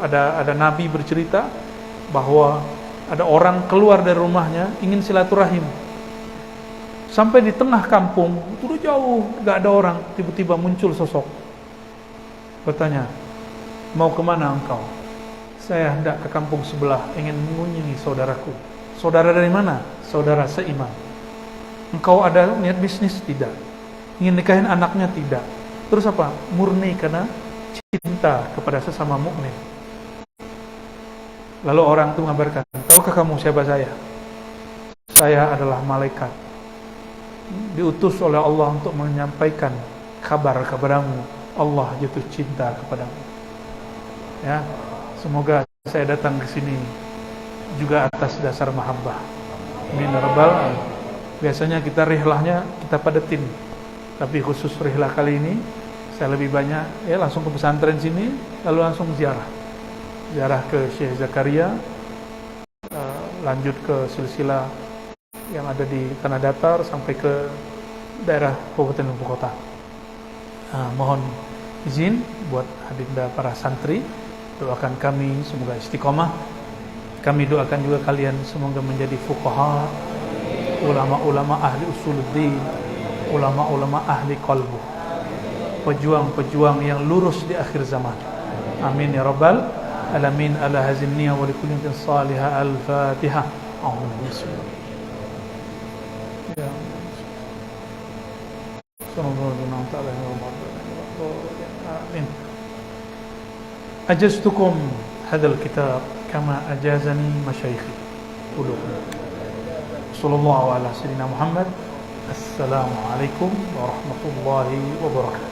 ada nabi bercerita bahwa ada orang keluar dari rumahnya ingin silaturahim. Sampai di tengah kampung, itu udah jauh, enggak ada orang, tiba-tiba muncul sosok. Bertanya, "Mau kemana engkau?" "Saya hendak ke kampung sebelah, ingin mengunjungi saudaraku." "Saudara dari mana?" "Saudara seiman." "Engkau ada niat bisnis?" "Tidak." "Ingin nikahin anaknya?" "Tidak." "Terus apa?" "Murni karena cinta kepada sesama mukmin." Lalu orang itu mengabarkan, "Tahukah kamu siapa saya?" "Saya adalah malaikat, diutus oleh Allah untuk menyampaikan kabar kepadamu. Allah jatuh cinta kepadamu." Ya, semoga saya datang ke sini juga atas dasar mahabbah. Amin ya rabbal alamin. Biasanya kita rihlahnya kita padetin, tapi khusus rihlah kali ini saya lebih banyak ya langsung ke pesantren sini, lalu langsung ziarah ke Syekh Zakaria, lanjut ke silsilah yang ada di Tanah Datar sampai ke daerah Kabupaten Ibu Kota. Mohon izin buat adinda para santri, doakan kami semoga istiqomah. Kami doakan juga kalian semoga menjadi fuqaha, ulama-ulama ahli usuluddin, ulama-ulama ahli qalbu, pejuang-pejuang yang lurus di akhir zaman. Amin ya rabbal alamin. Ala hazin niyya wa likulli salihah. Al-Fatihah. Ya. Amin. Ajaztukum hadzal kitab kama ajazani masyayikhi. Sallallahu ala sayyidina Muhammad. Assalamualaikum warahmatullahi wabarakatuh.